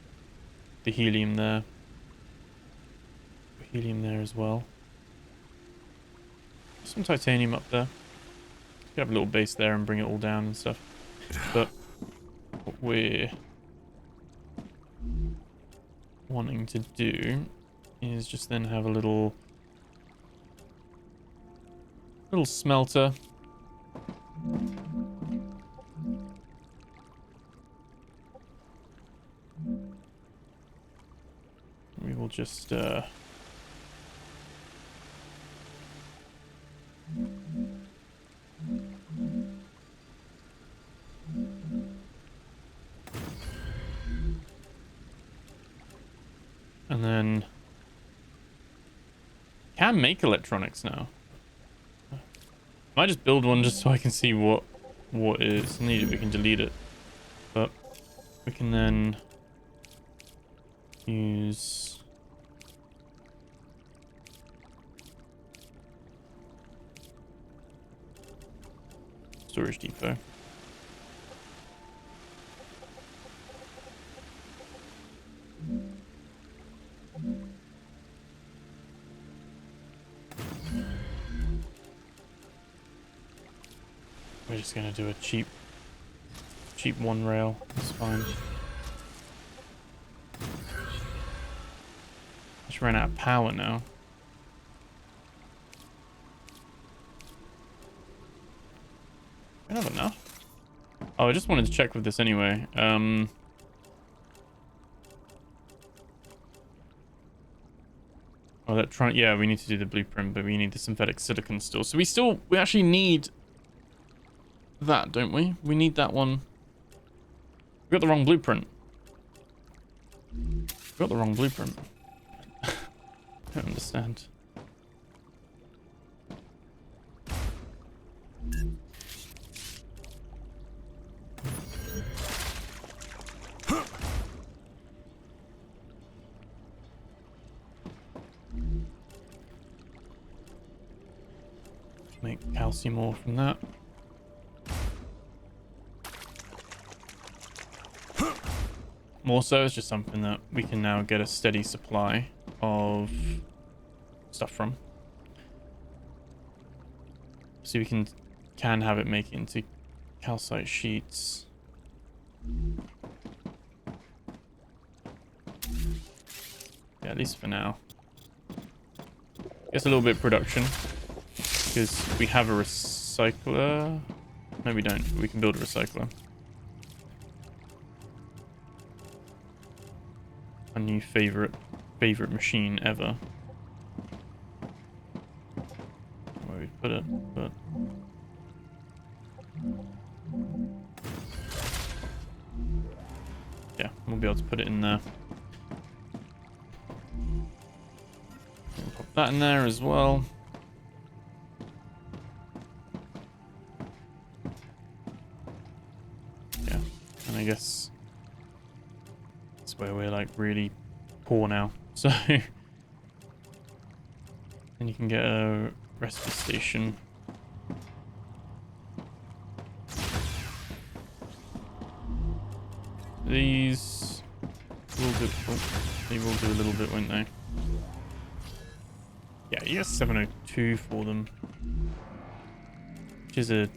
the helium there. Helium there as well. Some titanium up there. Could have a little base there and bring it all down and stuff. But what we're wanting to do is just then have a little smelter. We will just and then can make electronics now. I might just build one just so I can see what is needed. We can delete it, but we can then use storage depot. We're just gonna do a cheap one rail. That's fine. Just ran out of power now. I don't have enough. Oh, I just wanted to check with this anyway. Oh, yeah, we need to do the blueprint, but we need the synthetic silicon still. So we actually need that, don't we? We need that one. We got the wrong blueprint. We got the wrong blueprint. I don't understand. Make calcium ore from that. More so, it's just something that we can now get a steady supply of stuff from. So we can have it make it into calcite sheets. Yeah, at least for now. Guess a little bit of production. Because we have a recycler. No, we don't. We can build a recycler. A new favorite machine ever. Where we put it, but yeah, we'll be able to put it in there. We'll pop that in there as well. Yeah, and I guess where we're like really poor now, so then you can get a recipe station. These will do. Oh, they will do a little bit, won't they? Yeah, you get 702 for them, which is a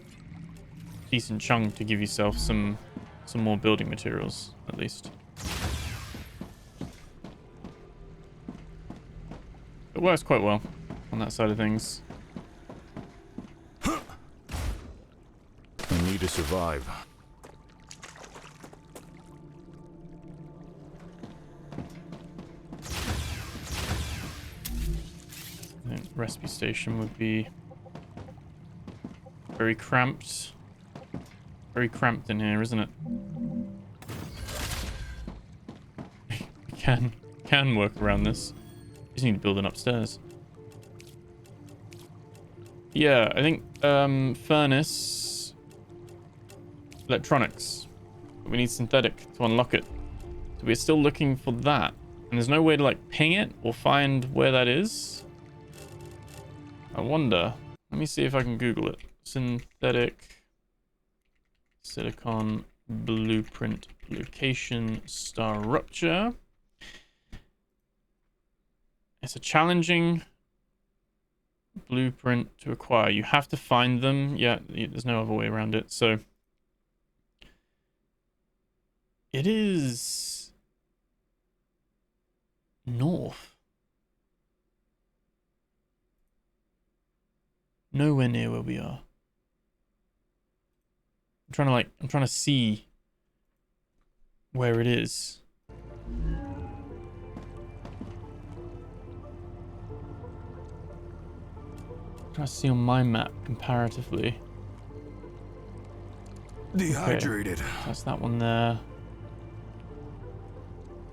decent chunk to give yourself some more building materials at least. It works quite well on that side of things. survive. I think recipe station would be very cramped. Very cramped in here, isn't it? We can work around this. Just need to build an upstairs. Yeah, I think furnace, electronics. But we need synthetic to unlock it. So we're still looking for that. And there's no way to like ping it or find where that is. I wonder. Let me see if I can Google it. Synthetic silicon blueprint location StarRupture. It's a challenging blueprint to acquire. You have to find them. Yeah, there's no other way around it. So it is north. Nowhere near where we are. I'm trying to see where it is. I'm trying to see on my map comparatively. Dehydrated. Okay. That's that one there.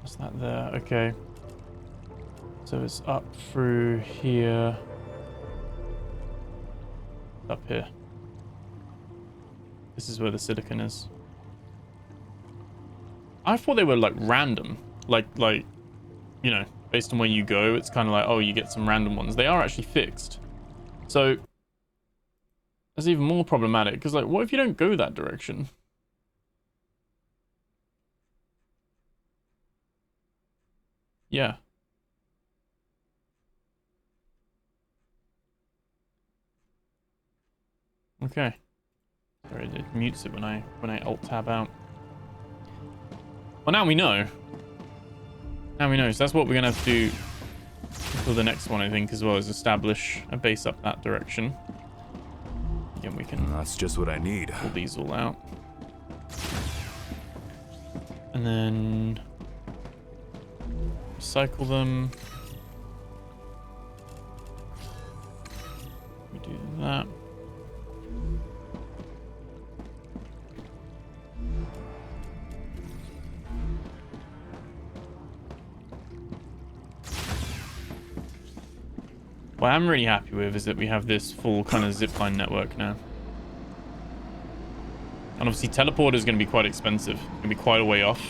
That's that there. Okay. So it's up through here. Up here. This is where the silicon is. I thought they were like random. Like, you know, based on where you go, it's kind of like, oh, you get some random ones. They are actually fixed. So that's even more problematic because, like, what if you don't go that direction? Yeah. Okay. Sorry, it mutes it when I alt tab out. Well, now we know. Now we know. So that's what we're gonna have to do for the next one, I think, as well, is establish a base up that direction. Again, we can. That's just what I need. Pull these all out, and then recycle them. We do that. What I'm really happy with is that we have this full kind of zipline network now. And obviously teleporter is going to be quite expensive. It's going to be quite a way off.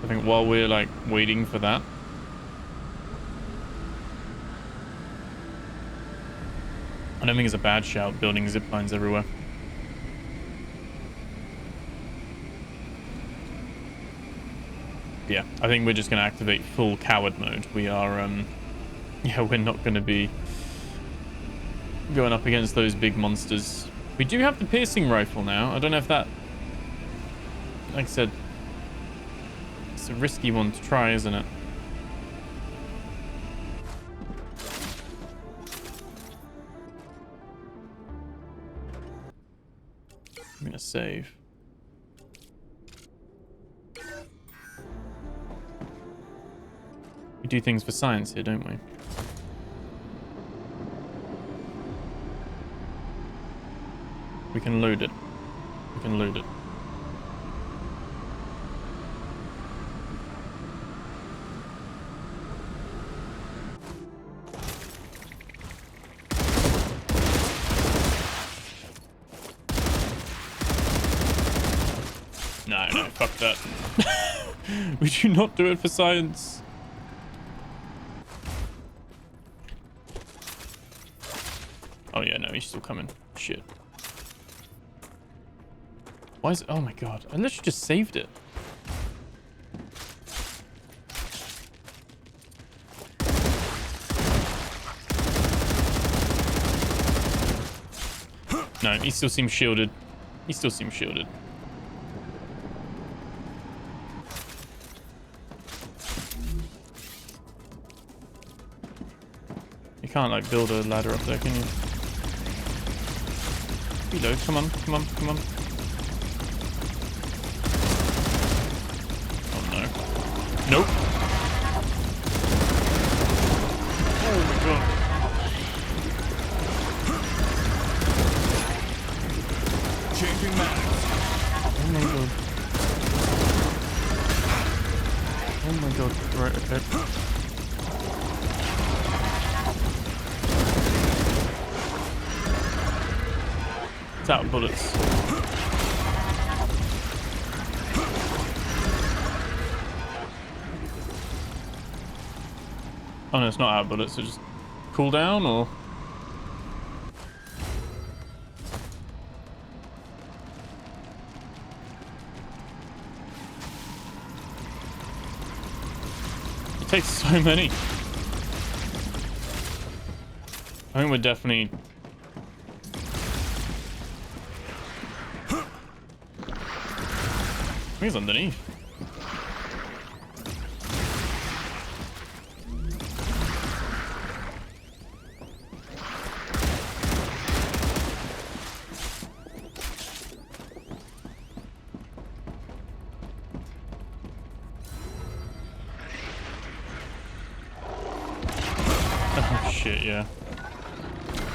I think while we're like waiting for that, I don't think it's a bad shout building ziplines everywhere. Yeah, I think we're just going to activate full coward mode. We are, yeah, we're not going to be going up against those big monsters. We do have the piercing rifle now. I don't know if that, like I said, it's a risky one to try, isn't it? I'm going to save. We do things for science here, don't we? We can load it. We can load it. No, fuck that. We do not do it for science. Oh yeah, no, he's still coming. Shit. Why is it? Oh my god. I literally just saved it. No, he still seems shielded. He still seems shielded. You can't like build a ladder up there, can you? Reload. Come on. Come on. Come on. Oh no. Nope. Oh my god. Changing mags. Oh my god. Oh my god. Right, okay. It's out of bullets. Oh no, it's not out of bullets, so just cool down or... It takes so many. I think we're definitely... I think it's underneath. Oh shit, yeah.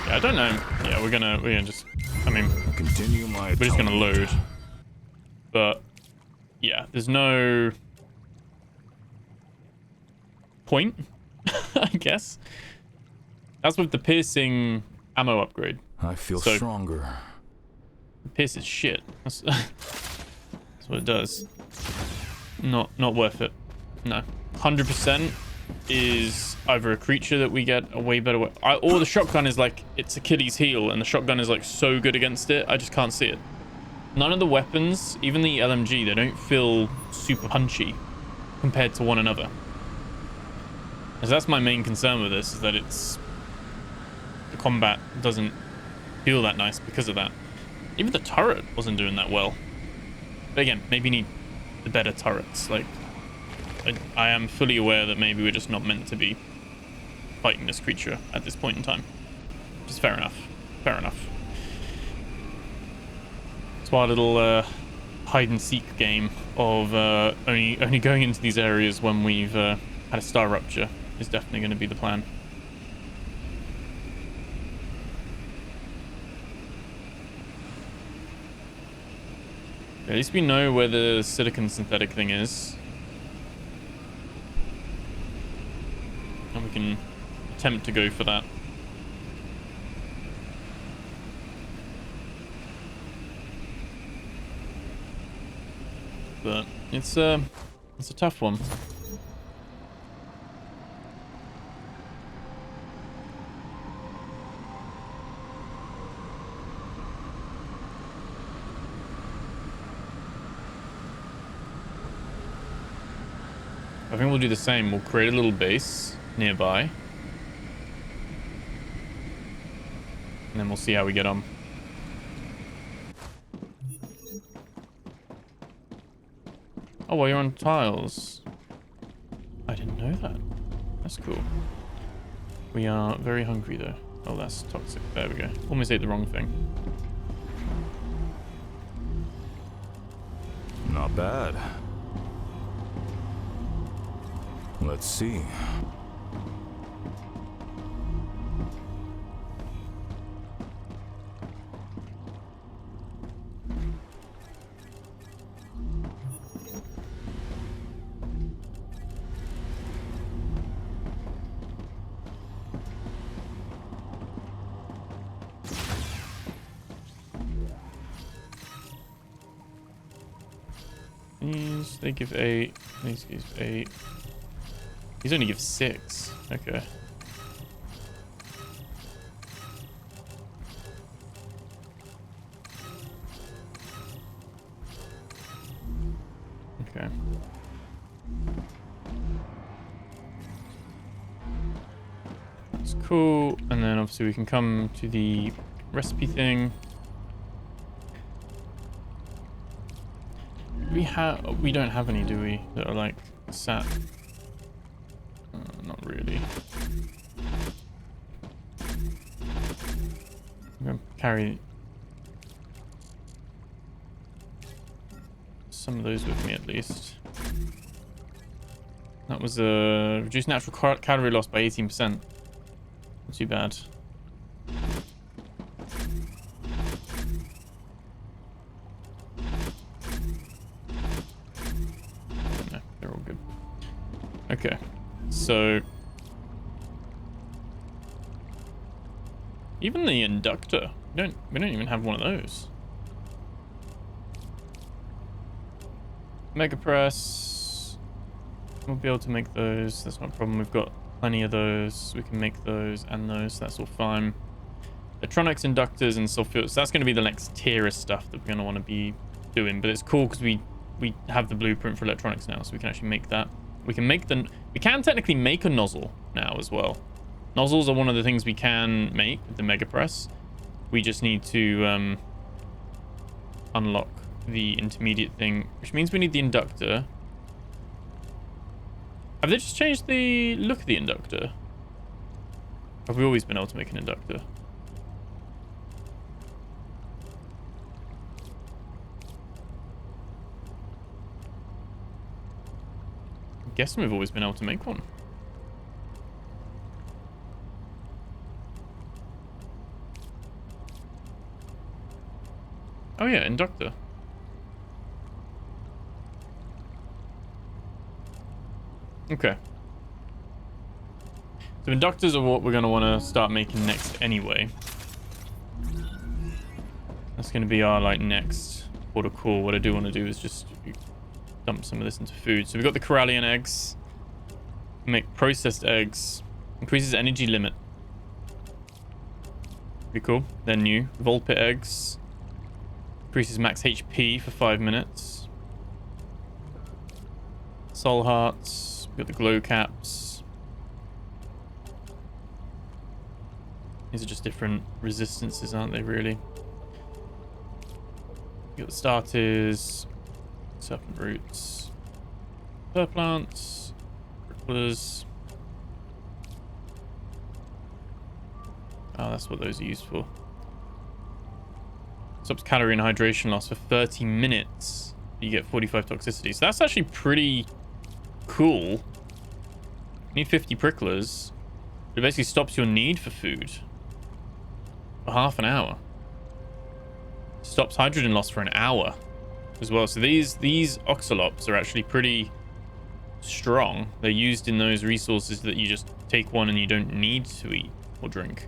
Yeah, I don't know. Yeah, we're gonna just, I mean, Continue my we're just gonna load. But yeah, there's no point, I guess. That's with the piercing ammo upgrade. I feel So- stronger. Pierce is shit. That's what it does. Not worth it. No. 100% is either a creature that we get a way better way, or the shotgun is like it's Achilles' heel, and the shotgun is like so good against it. I just can't see it. None of the weapons, even the LMG, they don't feel super punchy compared to one another. And so that's my main concern with this, is that the combat doesn't feel that nice because of that. Even the turret wasn't doing that well. But again, maybe you need the better turrets. Like, I am fully aware that maybe we're just not meant to be fighting this creature at this point in time. Just fair enough. Fair enough. So our little hide and seek game of only going into these areas when we've had a star rupture is definitely going to be the plan. At least we know where the silicon synthetic thing is. And we can attempt to go for that. But it's a tough one. I think we'll do the same. We'll create a little base nearby. And then we'll see how we get on. Oh, well, you're on tiles. I didn't know that. That's cool. We are very hungry, though. Oh, that's toxic. There we go. Almost ate the wrong thing. Not bad. Let's see. These, they give 8. These give 8. These only give 6. Okay. Okay. That's cool. And then obviously we can come to the recipe thing. We don't have any, do we? That are like sat. Not really. I'm gonna carry some of those with me at least. That was a reduced natural calorie loss by 18%. Not too bad. No, they're all good. Okay, so even the inductor, we don't even have one of those. Mega press, we'll be able to make those. That's not a problem. We've got plenty of those. We can make those and those. That's all fine. Electronics, inductors, and sulfur. So that's going to be the next tier of stuff that we're going to want to be doing. But it's cool because we have the blueprint for electronics now, so we can actually make that. We can technically make a nozzle now as well. Nozzles are one of the things we can make with the mega press. We just need to unlock the intermediate thing, which means we need the inductor. Have they just changed the look of the inductor? Have we always been able to make an inductor? I'm guessing we've always been able to make one. Oh yeah, inductor. Okay. So inductors are what we're going to want to start making next anyway. That's going to be our like next port of call. What I do want to do is just dump some of this into food. So we've got the Corallian eggs. Make processed eggs. Increases energy limit. Pretty cool. They're new. Volpit eggs. Increases max HP for 5 minutes. Soul hearts. We've got the glow caps. These are just different resistances, aren't they, really? We've got the starters. Serpent roots. Fur plants. Ripplers. Oh, that's what those are used for. Stops calorie and hydration loss for 30 minutes. You get 45 toxicity. So that's actually pretty cool. You need 50 pricklers. It basically stops your need for food for half an hour. Stops hydrogen loss for an hour as well. So these oxalops are actually pretty strong. They're used in those resources that you just take one and you don't need to eat or drink.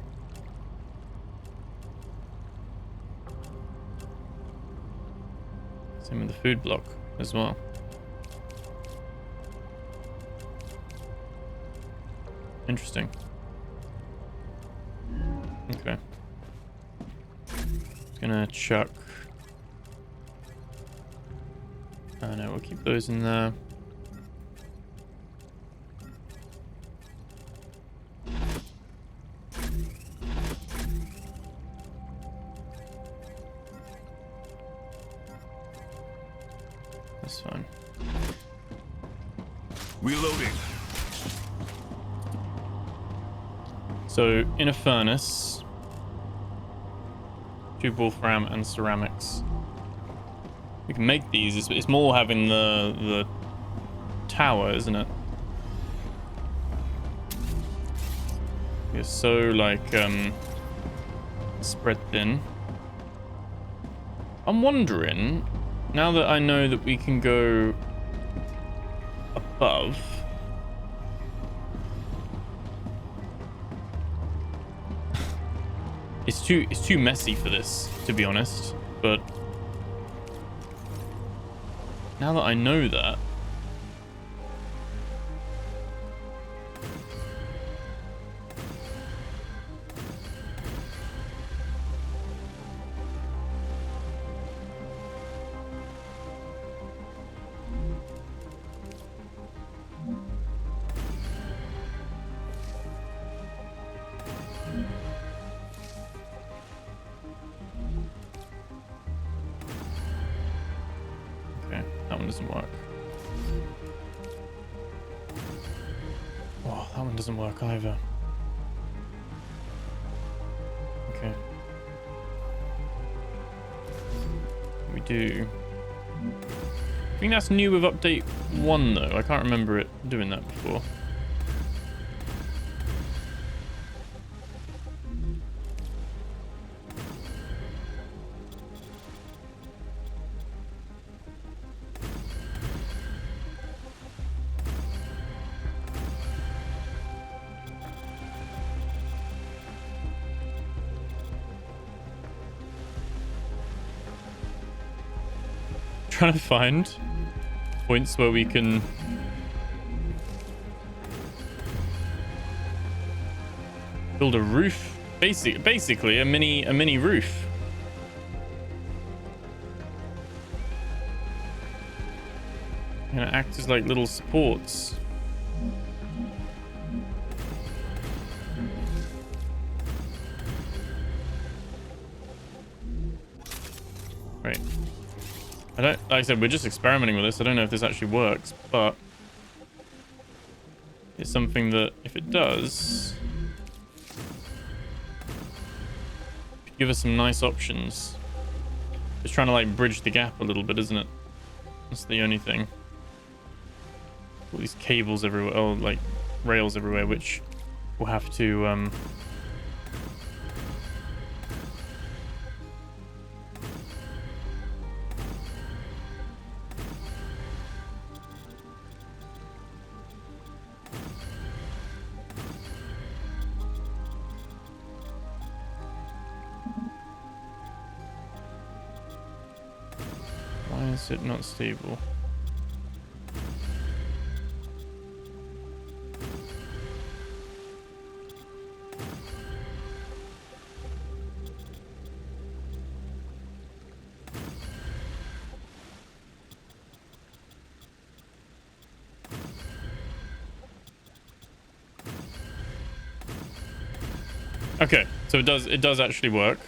Same with the food block as well. Interesting. Okay. Just gonna chuck. No, we'll keep those in there. That's fine. Reloading. So, in a furnace, 2 wolfram and ceramics. We can make these. It's more having the tower, isn't it? It's so like spread thin. I'm wondering, now that I know that we can go above. It's too messy for this, to be honest, but now that I know that, doesn't work. Oh, that one doesn't work either. Okay. We do I think that's new with update 1 though. I can't remember it doing that before. Trying to find points where we can build a roof, basically a mini roof. Gonna act as like little supports. Right. I don't, like I said, we're just experimenting with this. I don't know if this actually works, but it's something that if it does, give us some nice options. It's trying to like bridge the gap a little bit, isn't it? That's the only thing. All these cables everywhere, oh, like rails everywhere, which we'll have to why is it not stable? Okay, so it does actually work.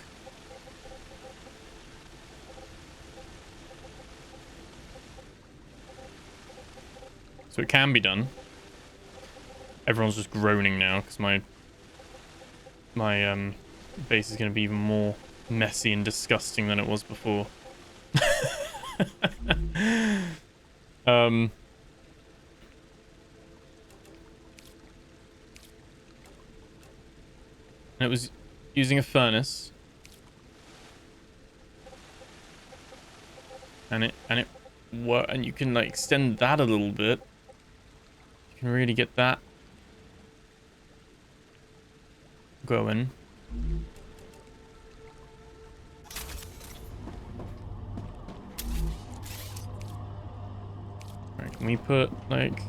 So it can be done. Everyone's just groaning now because my base is going to be even more messy and disgusting than it was before. And it was using a furnace, and it worked, and you can like extend that a little bit. You can really get that going. Right, can we put like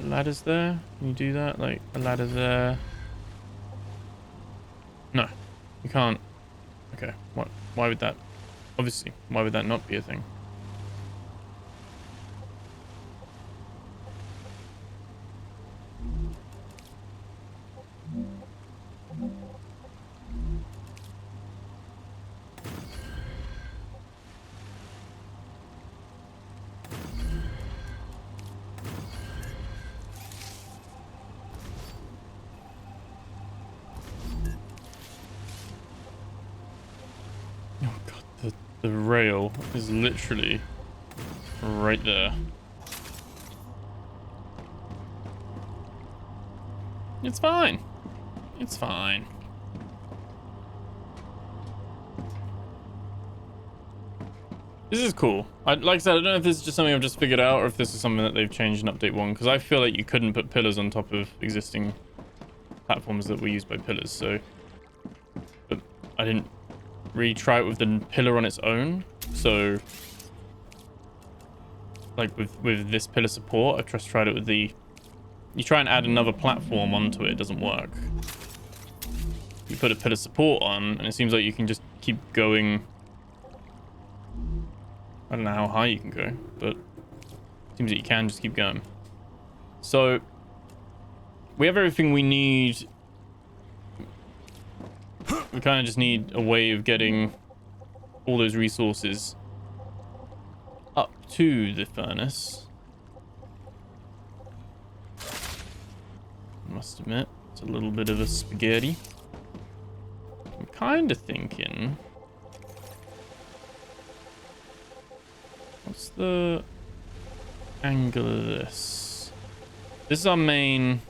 ladders there? Can you do that? Like a ladder there? No, you can't. Okay, what? Why would that? Obviously, why would that not be a thing? The rail is literally right there. It's fine. It's fine. This is cool. Like I said, I don't know if this is just something I've just figured out or if this is something that they've changed in update 1, because I feel like you couldn't put pillars on top of existing platforms that were used by pillars, so... But I didn't really try it with the pillar on its own, so like with this pillar support, I've just tried it with the, you try and add another platform onto it, it doesn't work. You put a pillar support on and it seems like you can just keep going. I don't know how high you can go, but it seems that you can just keep going. So we have everything we need. We kind of just need a way of getting all those resources up to the furnace. I must admit, it's a little bit of a spaghetti. I'm kind of thinking What's the angle of this? This is our main...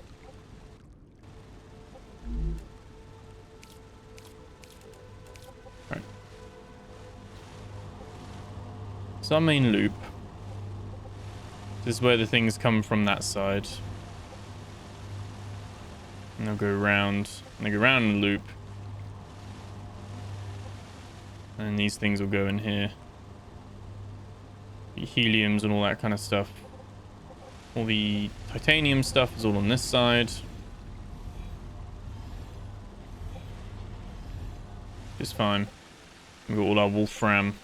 Right. It's our main loop. This is where the things come from that side. And they'll go around. And they go around in a loop. And these things will go in here. The heliums and all that kind of stuff. All the titanium stuff is all on this side. Just fine. We've got all our wolfram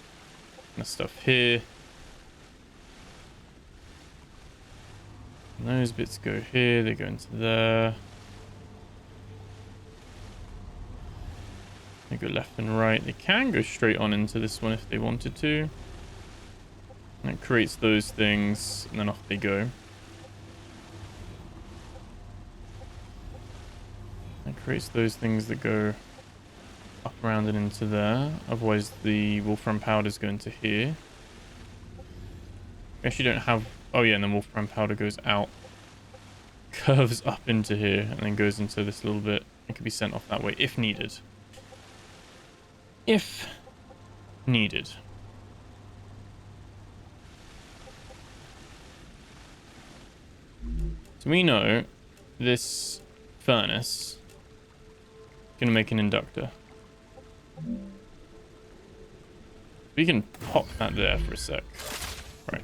and stuff here. And those bits go here, they go into there. They go left and right. They can go straight on into this one if they wanted to. And it creates those things, and then off they go. It creates those things that go up, around, and into there. Otherwise, the wolfram powders go into here. We actually don't have... Oh yeah, and then wolfram powder goes out. Curves up into here, and then goes into this little bit. It could be sent off that way, if needed. If needed. So we know this furnace is going to make an inductor. We can pop that there for a sec. Right.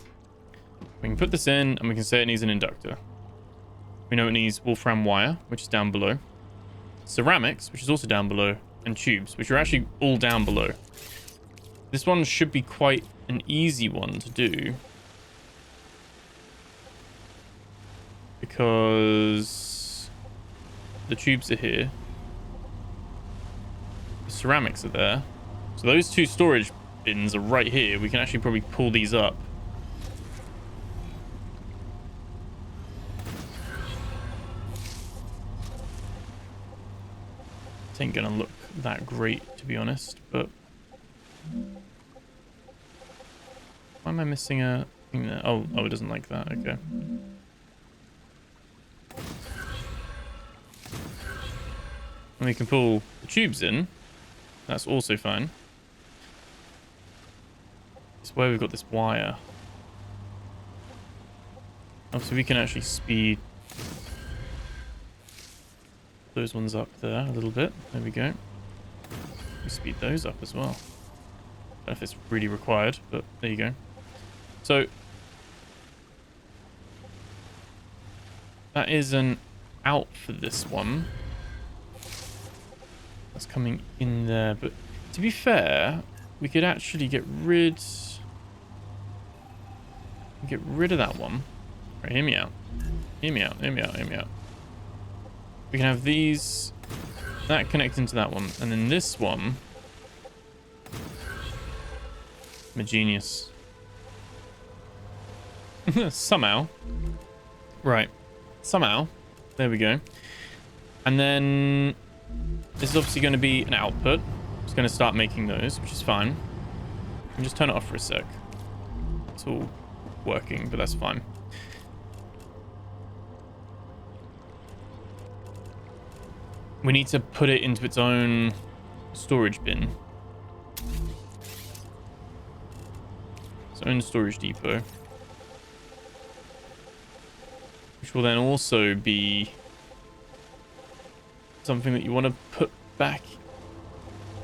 We can put this in and we can say it needs an inductor. We know it needs wolfram wire, which is down below. Ceramics, which is also down below. And tubes, which are actually all down below. This one should be quite an easy one to do. Because the tubes are here. The ceramics are there. So those two storage bins are right here. We can actually probably pull these up. It ain't gonna look that great, to be honest, but why am I missing a thing there? Oh, it doesn't like that. Okay. And we can pull the tubes in. That's also fine. It's where we've got this wire. Oh, so we can actually speed those ones up there a little bit. There we go. We speed those up as well. I don't know if it's really required, but there you go. So that is an out for this one. That's coming in there, but to be fair, we could actually get rid of that one. Right, hear me out. Hear me out, hear me out, hear me out. We can have these, that connecting to that one, and then this one. I'm a genius. Somehow. Right. Somehow. There we go. And then this is obviously going to be an output. It's going to start making those, which is fine. And just turn it off for a sec. It's all working, but that's fine. We need to put it into its own storage bin. Its own storage depot. Which will then also be something that you want to put back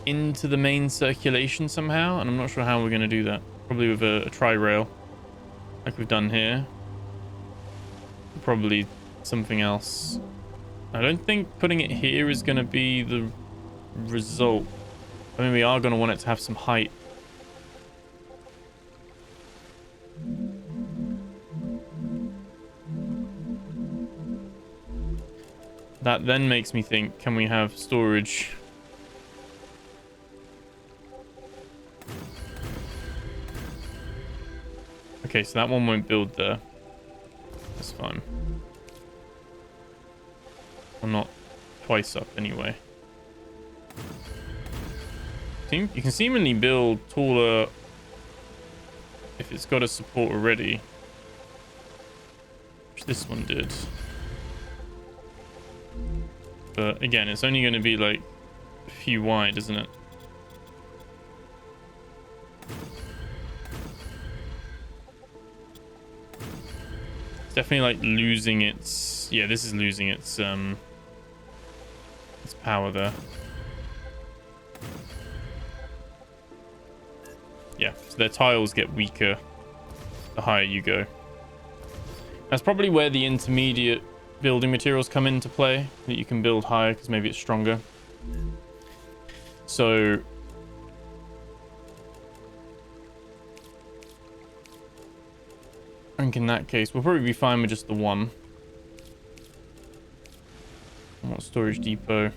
into the main circulation somehow. And I'm not sure how we're going to do that. Probably with a tri-rail, like we've done here. Probably something else. I don't think putting it here is going to be the result. I mean, we are going to want it to have some height. That then makes me think, can we have storage? Okay, so that one won't build there. That's fine. Well, not twice up anyway. You can seemingly build taller if it's got a support already, which this one did. But again, it's only going to be like a few wide, isn't it? It's definitely like losing its, yeah, this is losing its power there. Yeah, so their tiles get weaker the higher you go. That's probably where the intermediate building materials come into play, that you can build higher because maybe it's stronger. So I think in that case we'll probably be fine with just the one. What storage depot?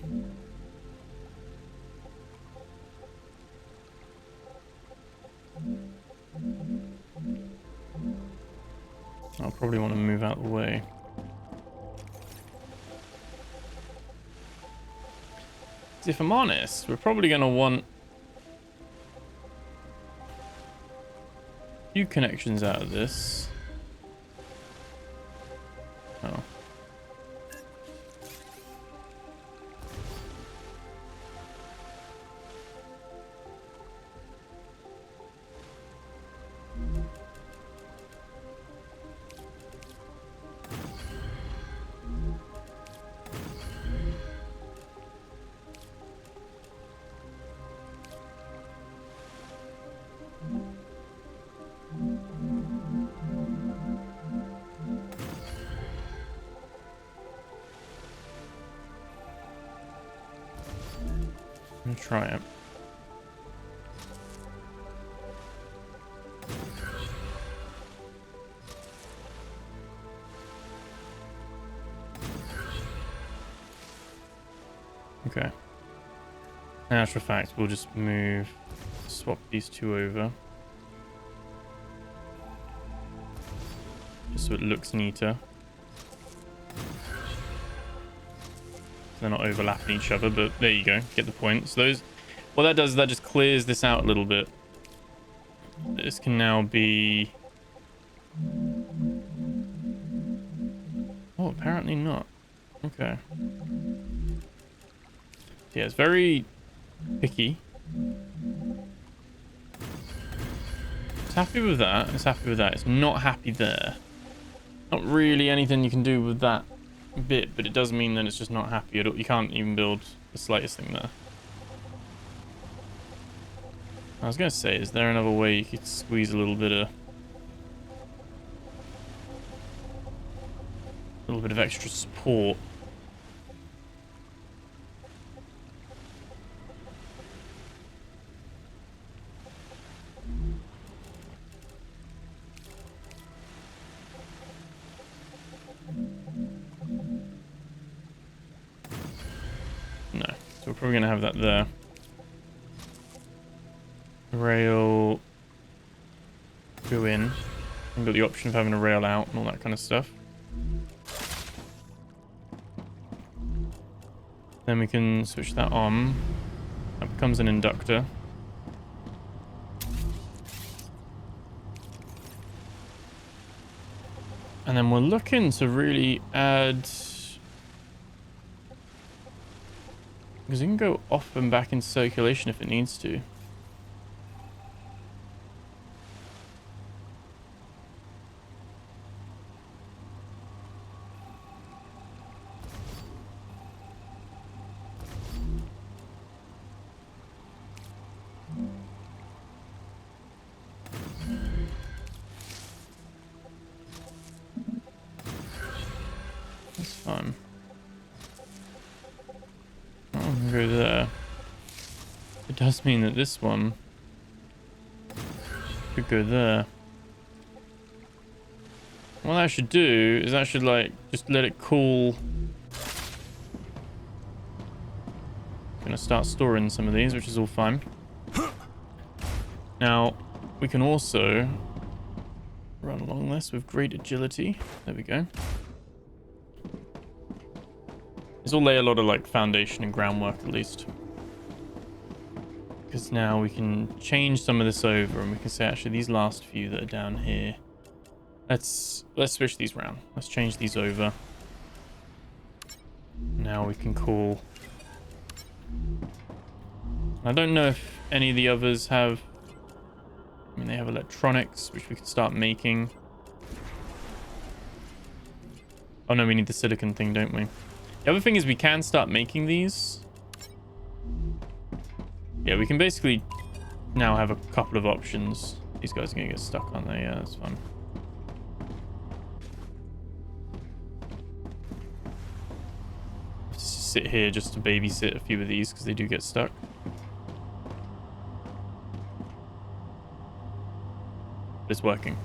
I'll probably want to move out of the way. If I'm honest, we're probably going to want a few connections out of this. Oh. I'm gonna try it. Okay. In actual fact, we'll just swap these two over. Just so it looks neater. They're not overlapping each other, but there you go. Get the point. So those, what that does is that just clears this out a little bit. This can now be... Oh, apparently not. Okay. Yeah, it's very picky. It's happy with that. It's happy with that. It's not happy there. Not really anything you can do with that bit, but it does mean that it's just not happy at all. You can't even build the slightest thing there. I was going to say, is there another way you could squeeze a little bit of extra support? No, so we're probably going to have that there. Rail go in. We've got the option of having a rail out and all that kind of stuff. Then we can switch that on. That becomes an inductor. And then we're looking to really add... Because it can go off and back in circulation if it needs to. That's fine. Oh, go there. It does mean that this one could go there. What I should do is I should like just let it cool. I'm gonna start storing some of these, which is all fine. Now we can also run along this with great agility. There we go. This will lay a lot of like foundation and groundwork at least. because now we can change some of this over, and we can say actually these last few that are down here, let's switch these around. Let's change these over. Now we can call. I don't know if any of the others have. I mean, they have electronics, which we could start making. Oh no, we need the silicon thing, don't we? The other thing is we can start making these. Yeah, we can basically now have a couple of options. These guys are going to get stuck, aren't they? Yeah, that's fine. Let's just sit here just to babysit a few of these because they do get stuck. But it's working.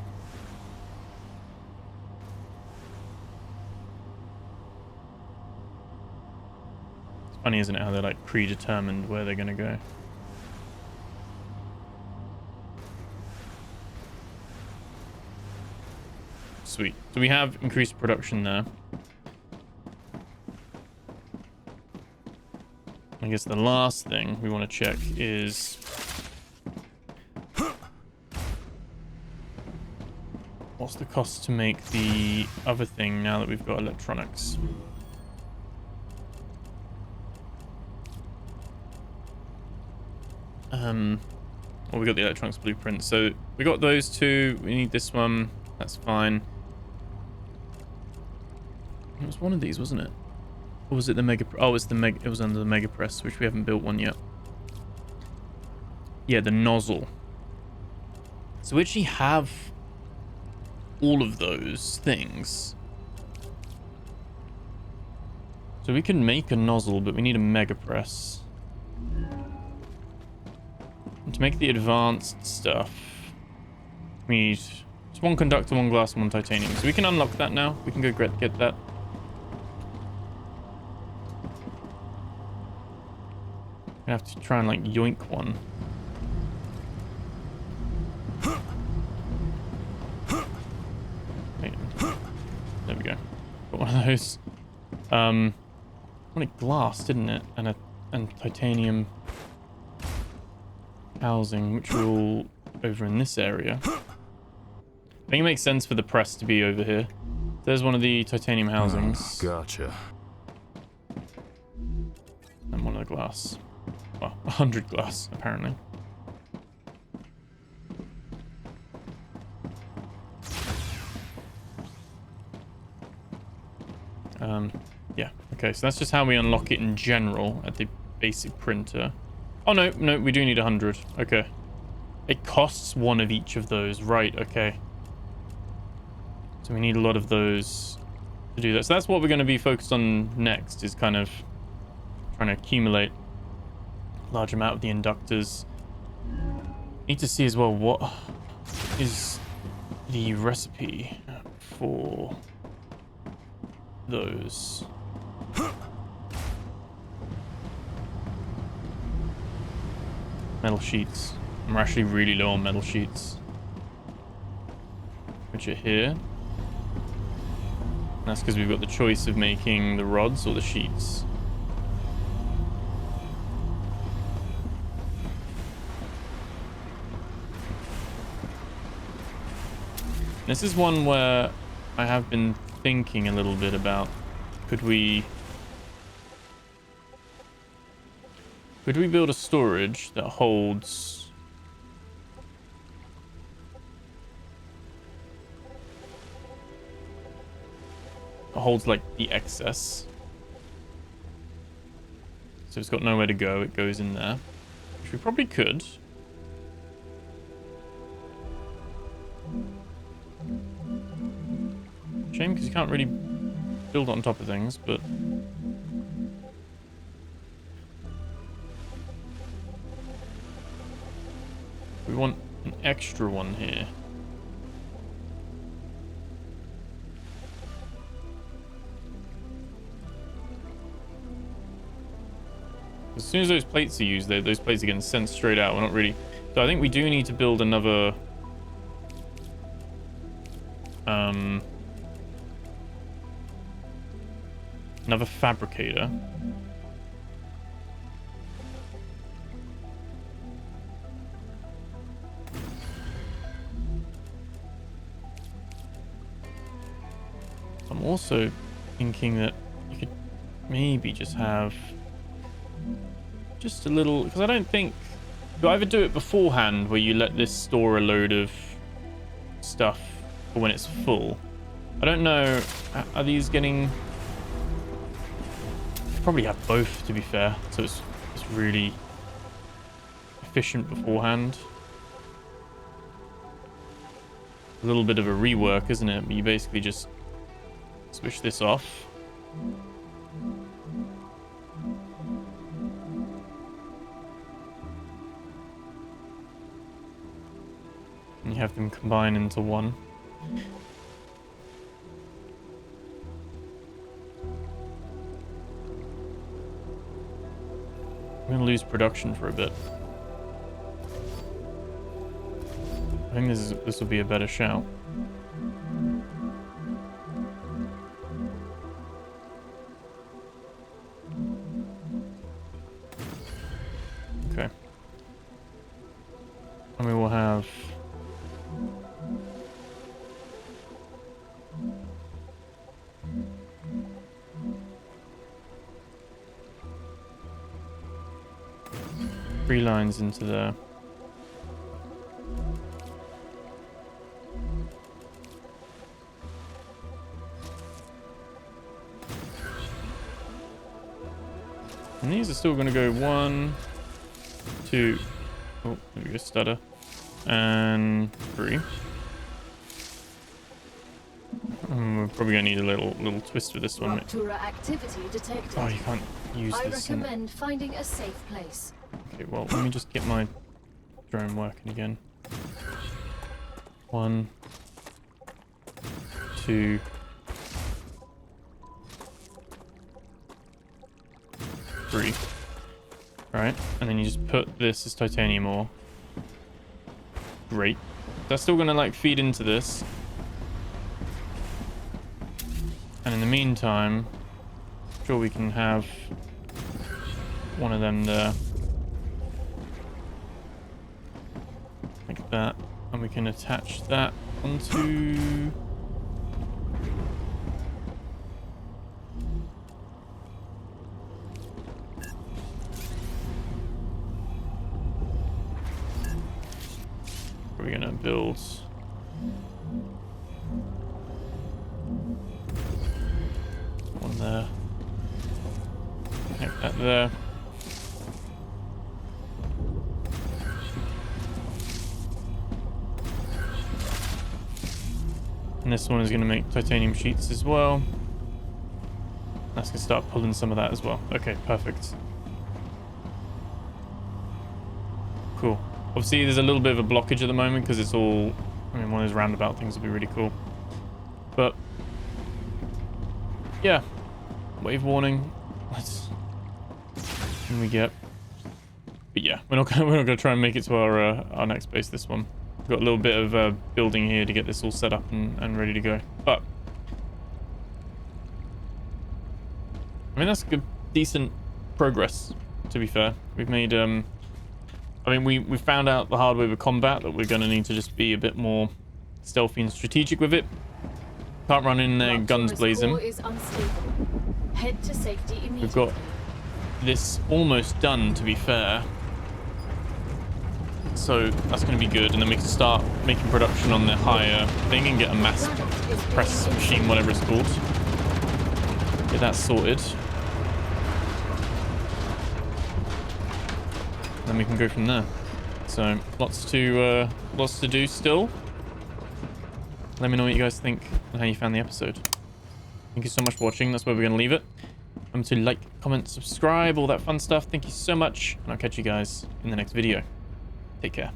It's funny, isn't it, how they're like predetermined where they're going to go. Sweet. So we have increased production there. I guess the last thing we want to check is what's the cost to make the other thing now that we've got electronics. Well, we got the electronics blueprint, so we got those two. We need this one. That's fine. It was one of these, wasn't it? Or was it the mega? Oh, it's the mega. It was under the mega press, which we haven't built one yet. Yeah, the nozzle. So we actually have all of those things. So we can make a nozzle, but we need a mega press. And to make the advanced stuff, we need just one conductor, one glass, and one titanium. So we can unlock that now. We can go get that. I have to try and like yoink one. There we go. Got one of those. Wanted glass, didn't it? And titanium housing, which are all over in this area. I think it makes sense for the press to be over here. There's one of the titanium housings. Gotcha. And one of the glass. Well, 100 glass, apparently. Yeah, okay, so that's just how we unlock it in general at the basic printer. Oh, no, we do need 100. Okay. It costs one of each of those. Right, okay. So we need a lot of those to do that. So that's what we're going to be focused on next, is kind of trying to accumulate a large amount of the inductors. Need to see as well what is the recipe for those. Metal sheets. I'm actually really low on metal sheets, which are here. And that's because we've got the choice of making the rods or the sheets. This is one where I have been thinking a little bit about, could we build a storage that holds like the excess, so it's got nowhere to go, it goes in there, which we probably could. Shame because you can't really build on top of things, but we want an extra one here. As soon as those plates are used, those plates are getting sent straight out. We're not really... So I think we do need to build another... another fabricator. I'm also thinking that you could maybe just have just a little, because I don't think you either do it beforehand where you let this store a load of stuff for when it's full. I don't know, are these getting, you probably have both to be fair, so it's really efficient beforehand. A little bit of a rework, isn't it? But you basically just switch this off. And you have them combine into one. I'm gonna lose production for a bit. I think this will be a better shout. Okay. And we will have three lines into there. And these are still going to go 1, 2, oh, there we go, stutter, and 3. We're probably going to need a little twist with this one. Rupture activity detected. Oh, you can't use I this. recommend finding a safe place. Okay, well, let me just get my drone working again. 1, 2, 3. Alright, and then you just put this as titanium ore. Great. That's still gonna like feed into this. And in the meantime, I'm sure we can have one of them there. Like that. And we can attach that onto... We're gonna build one there, connect that there. And this one is gonna make titanium sheets as well. That's gonna start pulling some of that as well. Okay, perfect. Cool. Obviously, there's a little bit of a blockage at the moment because it's all... I mean, one of those roundabout things would be really cool. But... yeah. Wave warning. Let's... What can we get? But yeah, we're not gonna try and make it to our next base this one. We've got a little bit of building here to get this all set up and ready to go. But... I mean, that's good, decent progress, to be fair. We've made... I mean, we found out the hard way with combat that we're going to need to just be a bit more stealthy and strategic with it. Can't run in there guns blazing. Head to safety immediately. We've got this almost done, to be fair. So that's going to be good. And then we can start making production on the higher thing and get a mass press machine, whatever it's called. Get that sorted. Then we can go from there. So lots to do still. Let me know what you guys think and how you found the episode. Thank you so much for watching. That's where we're going to leave it. Remember to like, comment, subscribe, all that fun stuff. Thank you so much, and I'll catch you guys in the next video. Take care.